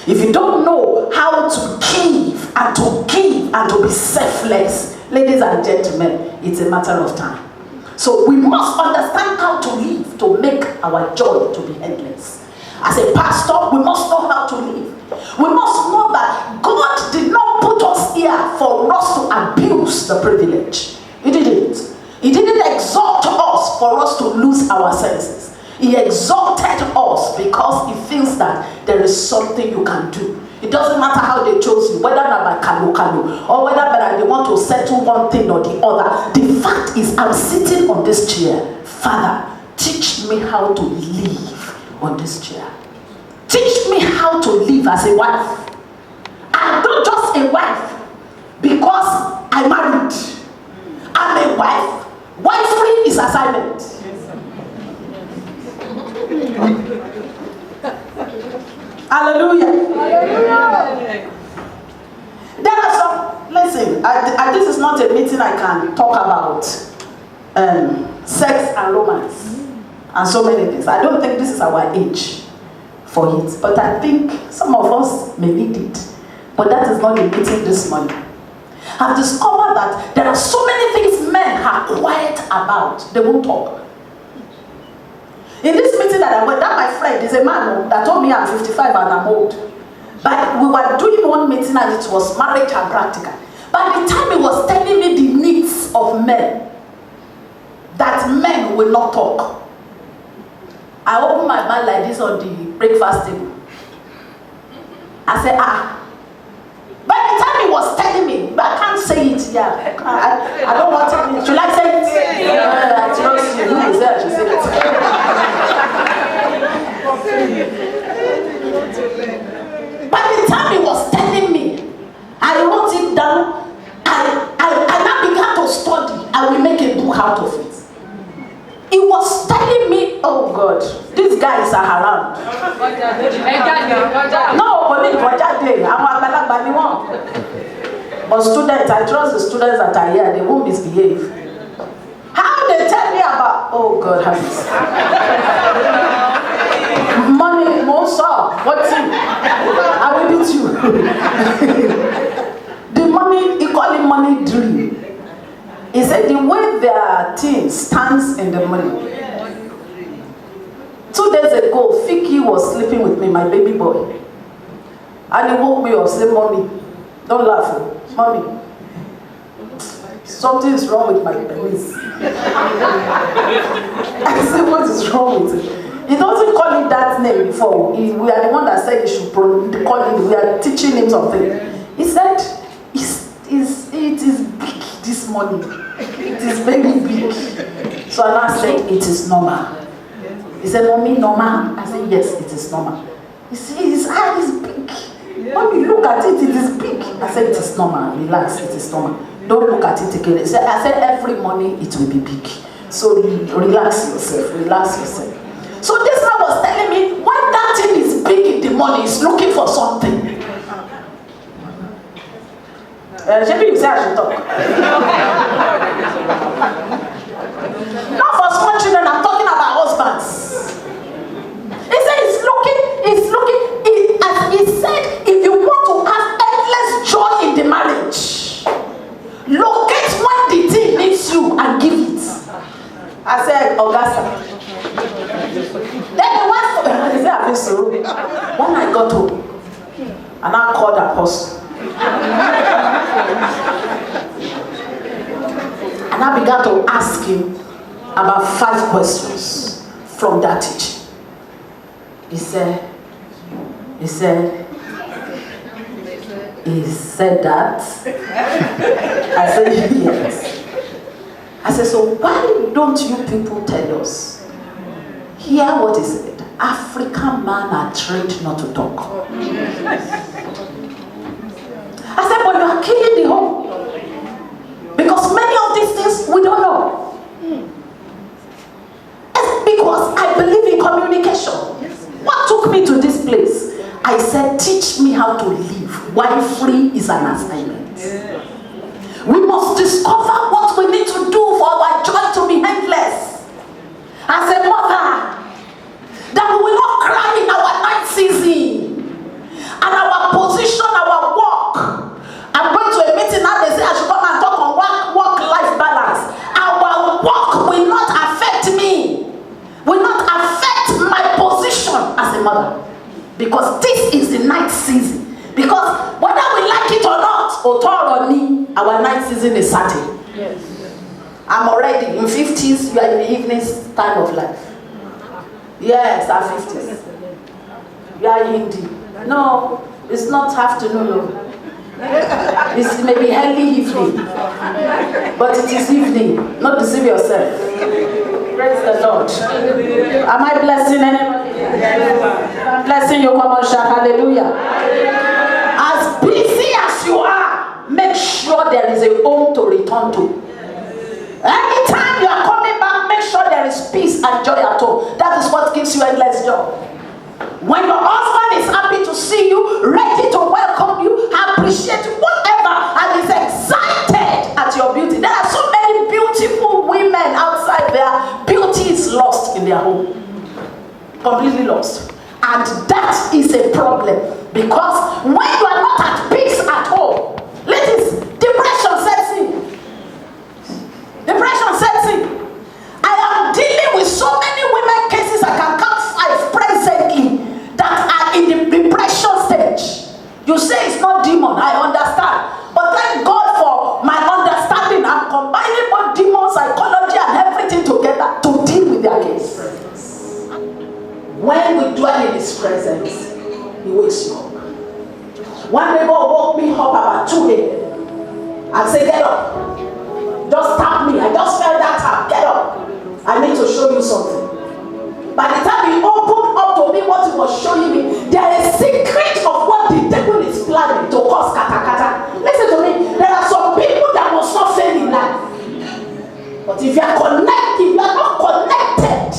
If you don't know how to give and to be selfless. Ladies and gentlemen, it's a matter of time. So we must understand how to live to make our joy to be endless. As a pastor, we must know how to live. We must know that God did not put us here for us to abuse the privilege. He didn't. He didn't exalt us for us to lose our senses. He exalted us because he feels that there is something you can do. It doesn't matter how they chose you, whether by kalu or whether they want to settle one thing or the other. The fact is, I'm sitting on this chair. Father, teach me how to live on this chair. Teach me how to live as a wife. I'm not just a wife because I'm married. I'm a wife. Wifery is assignment. Hallelujah. Hallelujah. There are some, listen, this is not a meeting I can talk about sex and romance and so many things. I don't think this is our age for it, but I think some of us may need it. But that is not the meeting this morning. I've discovered that there are so many things men are quiet about. They won't talk. In this meeting that I went, that my friend is a man that told me I'm 55 and I'm old. But we were doing one meeting and it was marriage and practical. By the time he was telling me the needs of men, that men will not talk, I opened my mouth like this on the breakfast table. I said, By the time he was telling me, but I can't say it here. I don't want to. Should I say it? I trust you. Who is there to say it? By the time he was telling me, I wrote it down. I now began to study. I will make a book out of it. He was telling me, oh God, these guys are around. No, but students, I trust the students that are here, they won't misbehave. How they tell me about, oh God, habits. Money, Mosa, what's it? I will beat you. The money, he call it money dream. He said the way their team stands in the money. 2 days ago, Fiki was sleeping with me, my baby boy. And he woke me up, said, Mommy, don't laugh, Mommy. Something is wrong with my penis. I said, what is wrong with it? He doesn't call it that name before. We are the one that said he should call it. We are teaching him something. He said, it is big this morning. It is very big. So I said, it is normal. He said, Mommy, normal? I said, yes, it is normal. He said, his eye is big. Mommy, look at it, it is big. I said, it is normal. Relax, it is normal. Don't look at it again. I said, every morning it will be big. So relax yourself, relax yourself. So this man was telling me, when that thing is big in the morning, it's looking for something. Maybe you say I should talk. Not for small children, I'm talking about husbands. He said he's looking, as he said, if you want to have endless joy in the marriage, locate when the thing needs you and give it. I said, Augusta. Then the one he said, I've been so rude. When I got home, and I called Apostle. And I began to ask him about 5 questions from that teaching. He said that. I said, yes. I said, so why don't you people tell us? Hear what he said. African men are trained not to talk. I said, but you are killing the home. Because many of these things we don't know. It's because I believe in communication. What took me to this place? I said, teach me how to live while free is an assignment. We must discover what we need to do for our joy to be endless. As a mother, that we will not cry in our night season and our position, our work. I'm going to a meeting now, they say I should come and talk on work-life balance. Our work will not affect me, will not affect my position as a mother. Because this is the night season. Because whether we like it or not, our night season is certain. Yes. I'm already in 50s, you are in the evening time of life. Yes, I'm 50s. You are Hindi. No, it's not afternoon. No. It's maybe early evening. But it is evening. Not deceive yourself. Praise the Lord. Am I blessing anybody? I'm blessing you. Come on, shout hallelujah. As busy as you are, make sure there is a home to return to. Anytime you are coming back, make sure there is peace and joy at home. That is what gives you endless joy. When your husband is happy to see you, ready to welcome you, appreciate you, whatever, and is excited at your beauty. There are so many beautiful women outside there. Beauty is lost in their home. Completely lost. And that is a problem. Because when you are not at peace at home, ladies, depression sets in. Depression sets in. I am dealing with so many women cases, I can count 5 presently, that are in the depression stage. You say it's not demon, I understand. But thank God for my understanding. I'm combining both demon, psychology, and everything together to deal with their case. When we dwell in His presence, He wakes you up. One neighbor woke me up about 2 a.m. and said, get up. Just tap me. I just felt that tap. Get up. I need to show you something. By the time he opened up to me what he was showing me, there is a secret of what the devil is planning to cause kata. Listen to me. There are some people that must not fail in life. But if you are not connected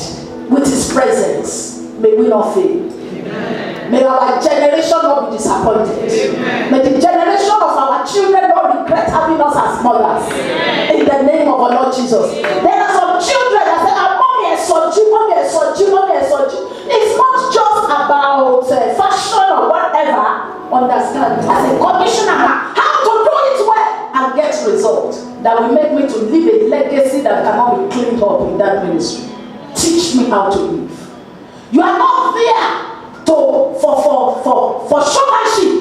with His presence, may we not fail. Amen. May our generation not be disappointed. Amen. May the generation of our children not regret having us as mothers. Amen. In the name of our Lord Jesus. Amen. There are some children that say, mommy is soji. It's not just about fashion or whatever. Understand? As a commissioner, how to do it well and get results that will make me to leave a legacy that cannot be cleaned up in that ministry. Teach me how to live. You are not there for showmanship.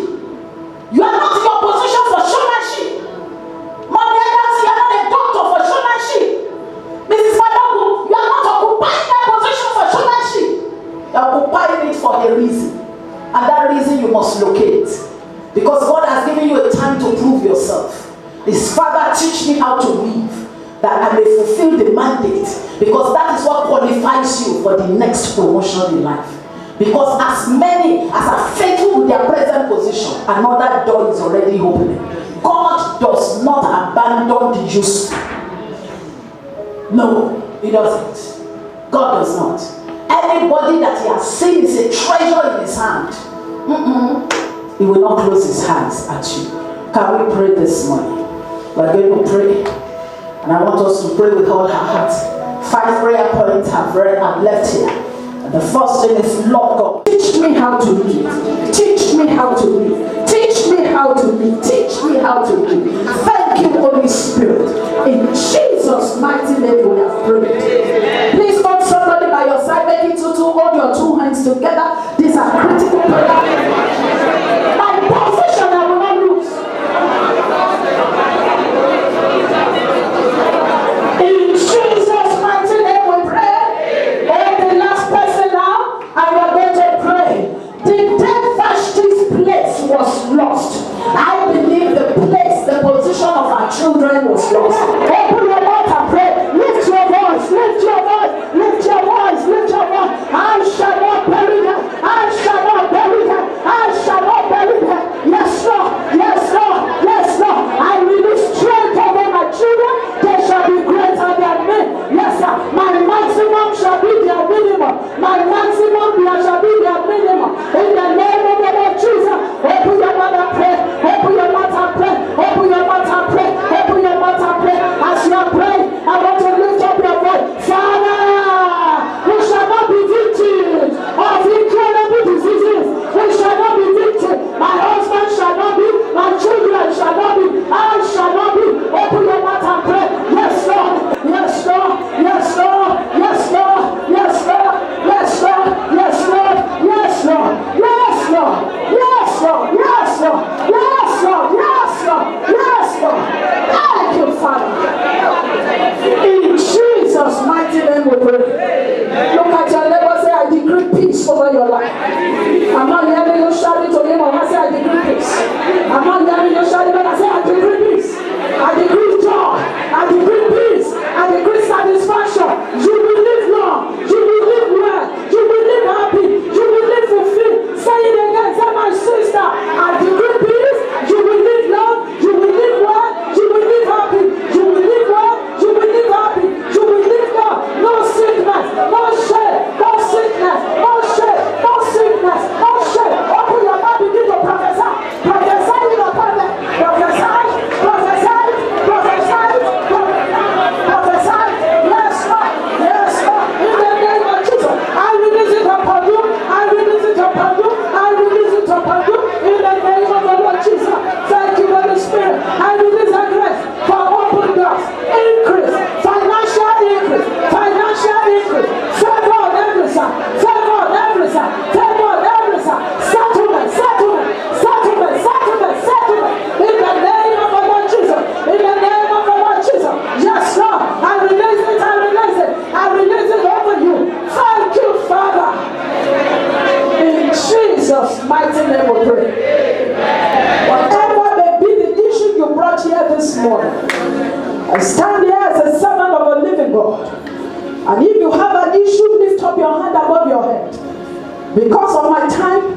You are not in your position for showmanship. Mommy Adams, you are not a doctor for showmanship. Mrs. Madabu, you are not occupying that position for showmanship. You are occupying it for a reason. And that reason you must locate. Because God has given you a time to prove yourself. His Father, teach me how to live, that I may fulfill the mandate. Because that is what qualifies you for the next promotion in life. Because as many as are faithful with their present position, another door is already opening. God does not abandon the useful. No, He doesn't. God does not. Anybody that He has seen is a treasure in His hand. He will not close His hands at you. Can we pray this morning? We're going to pray. And I want us to pray with all our hearts. 5 prayer points have left here. And the first thing is, Lord God, teach me how to live. Teach me how to live. Teach me how to live. Teach me how to live. Thank you, Holy Spirit. In Jesus' mighty name we have prayed. Please hold somebody by your side. Make it to hold your 2 hands together. These are critical prayers. My position I will not lose. In Jesus' mighty name we pray. Oh, the last person now, and we are going to pray. The day Vashti's place was lost, I believe the position of our children was lost. Open your mouth and pray. Lift your voice, lift your voice, lift your voice, lift your voice. I shall not bury them. I shall not bury them. I shall not bury them. Yes, Lord. Yes, Lord. Yes, Lord. I release strength over my children. They shall be greater than me. Yes, sir. My maximum shall be their minimum. My maximum shall be their minimum. In the name of the Lord Jesus. Open your mouth and pray. Open your mouth and pray. Open your mouth and pray. Open your mouth and pray. As you are praying, I want to lift up your voice. Father, we shall not be victims of incurable diseases. We shall not be victims. My husband shall not be. My children shall not be. I shall not be. Open your mouth and pray. Yes, Lord. Yes, Lord. Yes, Lord. Yes, Lord. Yes, Lord. Yes, Lord. Yes, Lord. Yes, Lord. Yes, Lord. Yes, Lord. Yes, Lord. Yes, Lord. Yes, Lord. Yes, Lord. Thank you, Father. In Jesus' mighty name we pray. Look at your neighbor, say, I decree peace over your life. I'm not hearing you shouting to him, I say, I decree peace. I'm not hearing you shouting, but I say, I decree peace. I decree joy. I decree peace. I decree satisfaction. You will live long. You will live well. You will live happy. You will live fulfilled. Say it again. Say, my sister, I decree peace. You will live long. You will live well. You will live happy. You will live well. You will live happy. You will live long. No sickness. No shame. No sickness. No shame. No sickness. No shame. Open your mouth. Begin to prophesy. Prophesy in your prophet. Prophesy. Prophesy. Prophesy. Prophesy. Yes, Lord. Yes, Lord. In the name of Jesus. I release it upon you. I release it upon you. I release it upon you. In the name of the Lord Jesus. Thank you, Holy Spirit. I release a grace for open doors. Increase. Financial increase. Financial increase. Favor on every side. Favor on every side. Favor on every side. Settlement. Settlement. Settlement. Settlement. Settlement. In the name of the Lord Jesus. In the name of the Lord Jesus. Yes, Lord. I release it. I release it. I release it over you. Thank you, Father. In Jesus' mighty name we pray. Whatever may be the issue you brought here this morning, I stand here as a servant of a living God. And if you have an issue, lift up your hand above your head. Because of my time,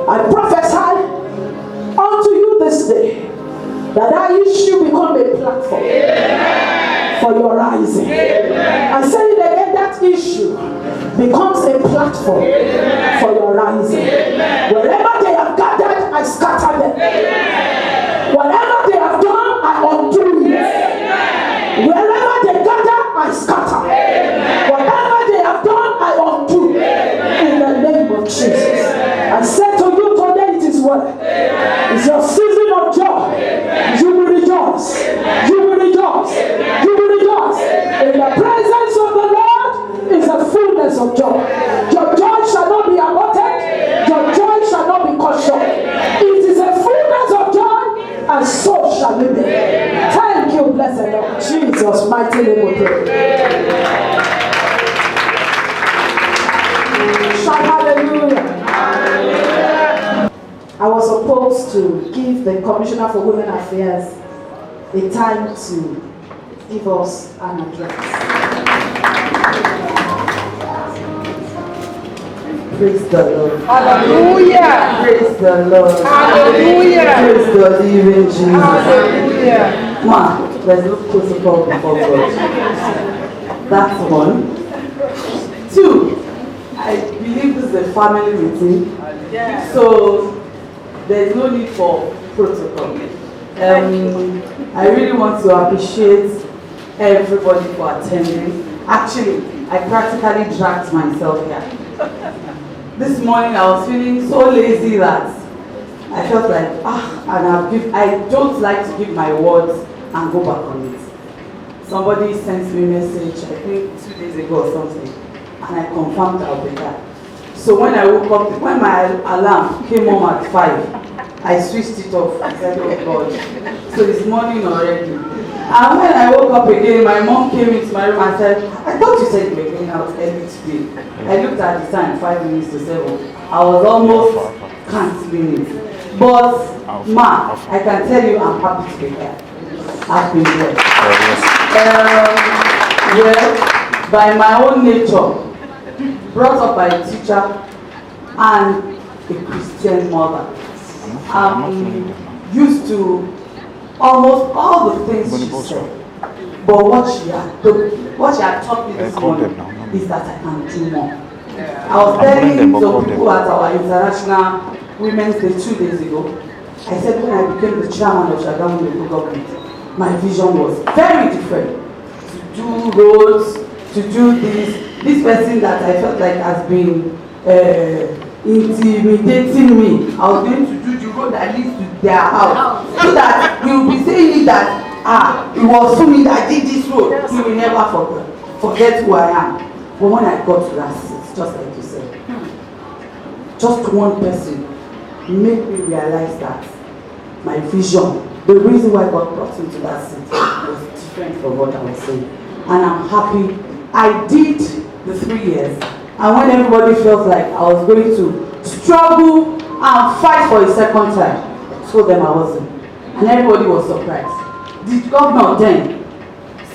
I prophesy unto you this day that issue become a platform for your rising. I say it again, that issue becomes a platform for your rising. Wherever they have gathered, I scatter them. Whatever they have done, I undo it. Wherever they gather, I scatter. Whatever they have done, I undo. In the name of Jesus. I say to you today, it is well. It's your season of joy. You will rejoice. You will rejoice. You will rejoice. In the presence of the Lord is a fullness of joy. Your joy shall not be aborted. Your joy shall not be cut short. It is a fullness of joy, and so shall it be. Thank you, blessed Lord. Jesus' mighty name we pray. Shout hallelujah. I was supposed to give the Commissioner for Women Affairs a time to give us an address. Praise the Lord. Hallelujah. Praise the Lord. Hallelujah. Praise the living Jesus. Hallelujah. Ma, there's no protocol before God. That's one. Two, I believe this is a family meeting. So there's no need for protocol. I really want to appreciate everybody for attending. Actually, I practically dragged myself here. This morning I was feeling so lazy that I felt like, and I don't like to give my words and go back on it. Somebody sent me a message, I think 2 days ago or something, and I confirmed I'll be there. So when I woke up, when my alarm came on at 5, I switched it off. I said, oh God. So it's morning already. And when I woke up again, my mom came into my room and said, I thought you said you were going out early today. I looked at the time, 5 minutes to 7. I was almost cancelling it. But, Ma, I can tell you I'm happy to be here. I've been there. Well, by my own nature, brought up by a teacher and a Christian mother. Used to almost all the things she said. But what she had taught me this morning is that I can do more. I was telling some people at our International Women's Day 2 days ago, I said when I became the chairman of Shagamu local government, my vision was very different. To do roads, to do this person that I felt like has been intimidating me. I was going to do the road that leads to their house. So that we will be saying that, it was for me that did this road. He will never forget who I am. But when I got to that seat, just like you said, just one person made me realize that my vision, the reason why God brought me to that seat was different from what I was saying. And I'm happy I did the 3 years. And when everybody felt like I was going to struggle and fight for a second time, I told them I wasn't. And everybody was surprised. The governor then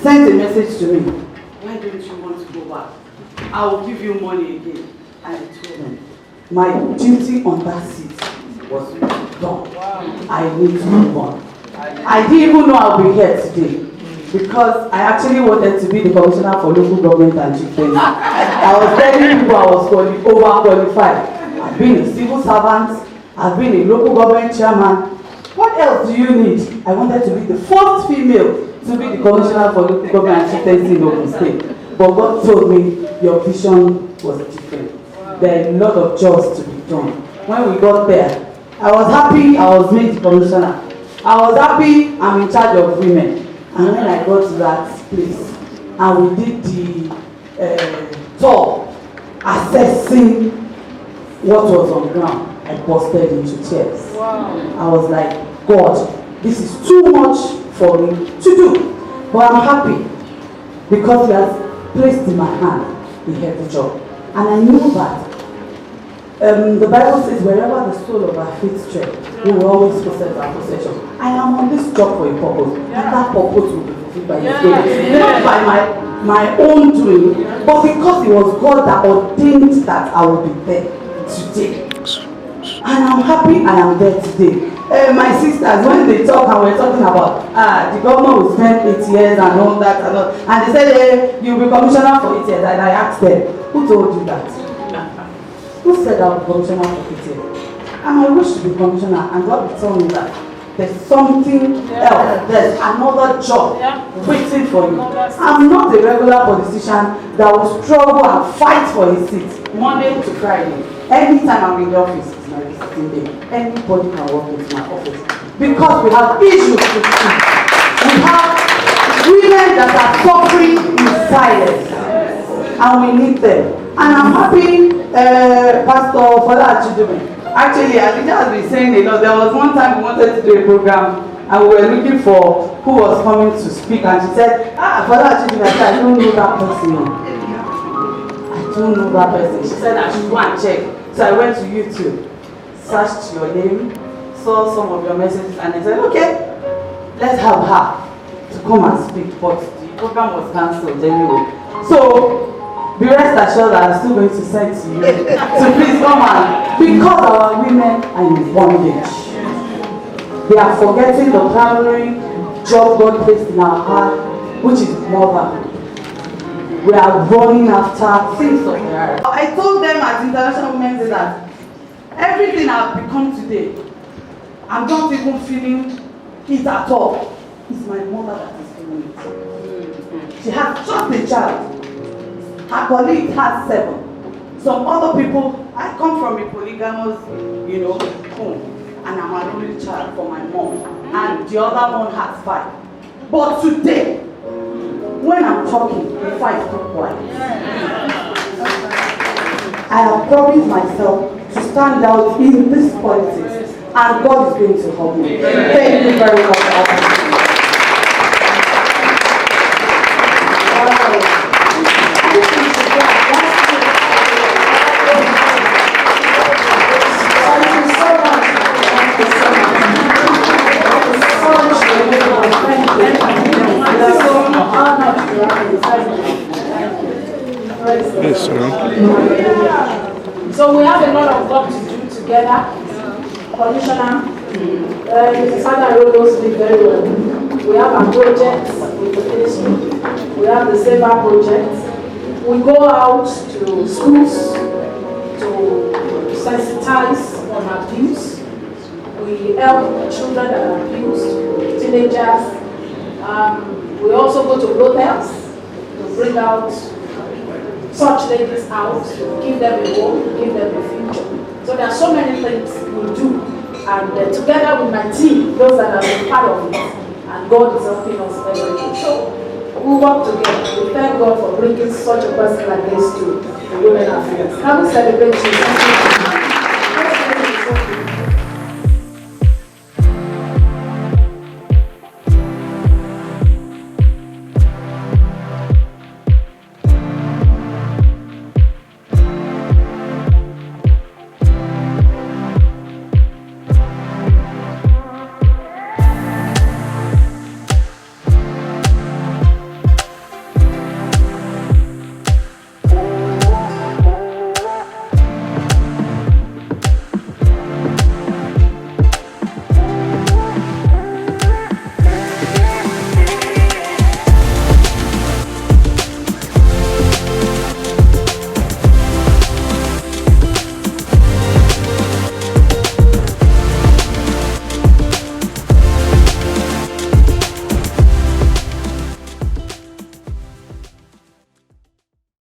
sent a message to me. Why don't you want to go back? I will give you money again. And I told them, my duty on that seat was done. Wow. I need to move on. I didn't even know I'll be here today. Because I actually wanted to be the commissioner for local government and chieftaincy. I was telling people I was overqualified. I've been a civil servant, I've been a local government chairman. What else do you need? I wanted to be the first female to be the commissioner for local government and chieftaincy in Ogun State. But God told me your vision was different. There are a lot of jobs to be done. When we got there, I was happy I was made the commissioner. I was happy I'm in charge of women. And when I got to that place, and we did the tour, assessing what was on ground, I busted into tears. Wow. I was like, God, this is too much for me to do. But I'm happy because He has placed in my hand a heavy job. And I knew that the Bible says, wherever the sole of our feet tread, we will always possess our possession. I am on this job for a purpose. And that purpose will be fulfilled by His grace. Not by my own doing, but because it was God that ordained that I will be there today. And I'm happy I am there today. My sisters, when they talk and we're talking about the government will spend 8 years and all that and they said, hey, you'll be commissioner for 8 years. And I asked them, who told you that? Who said I'll be commissioner for 8 years? And I wish to be commissioner, and God will tell me that there's something else, there's another job waiting for you. I'm not a regular politician that will struggle and fight for a seat Monday to Friday. Anytime I'm in the office, it's my visiting day. Anybody can walk into my office because we have issues to see. We have women that are suffering in silence, and we need them. And I'm happy Pastor Fola Chidube. Actually, Alija has been saying a lot. There was one time we wanted to do a program and we were looking for who was coming to speak, and she said, Fola Chidube, I don't know that person. I don't know that person. She said I should go and check. So I went to YouTube, searched your name, saw some of your messages, and I said, okay, let's have her to come and speak. But the program was cancelled anyway. So be rest assured that I'm still going to send to you. So please come on. Because our women are in bondage. They are forgetting the primary job God placed in our heart, which is motherhood. We are running after things of the earth. I told them at International Women's Day that everything I've become today, I'm not even feeling it at all, it's my mother that is doing it. She has just a child. Her colleague has 7. Some other people, I come from a polygamous, home, and I'm an only child for my mom, and the other one has 5. But today, when I'm talking, the 5 keep quiet. I have promised myself to stand out in this politics, and God is going to help me. Thank you very much. Yes, sir. So we have a lot of work to do together. Commissioner, Mrs. Hannah wrote those things very well. We have our projects with the ministry. We have the Saver project. We go out to schools to sensitize on abuse. We help children that are abused, teenagers. We also go to hotels to bring out such ladies out, give them a home, give them a future. So there are so many things we do. And together with my team, those that have been part of it, and God is helping us every day. So we work together. We thank God for bringing such a person like this to the Women Affairs. Can we celebrate you?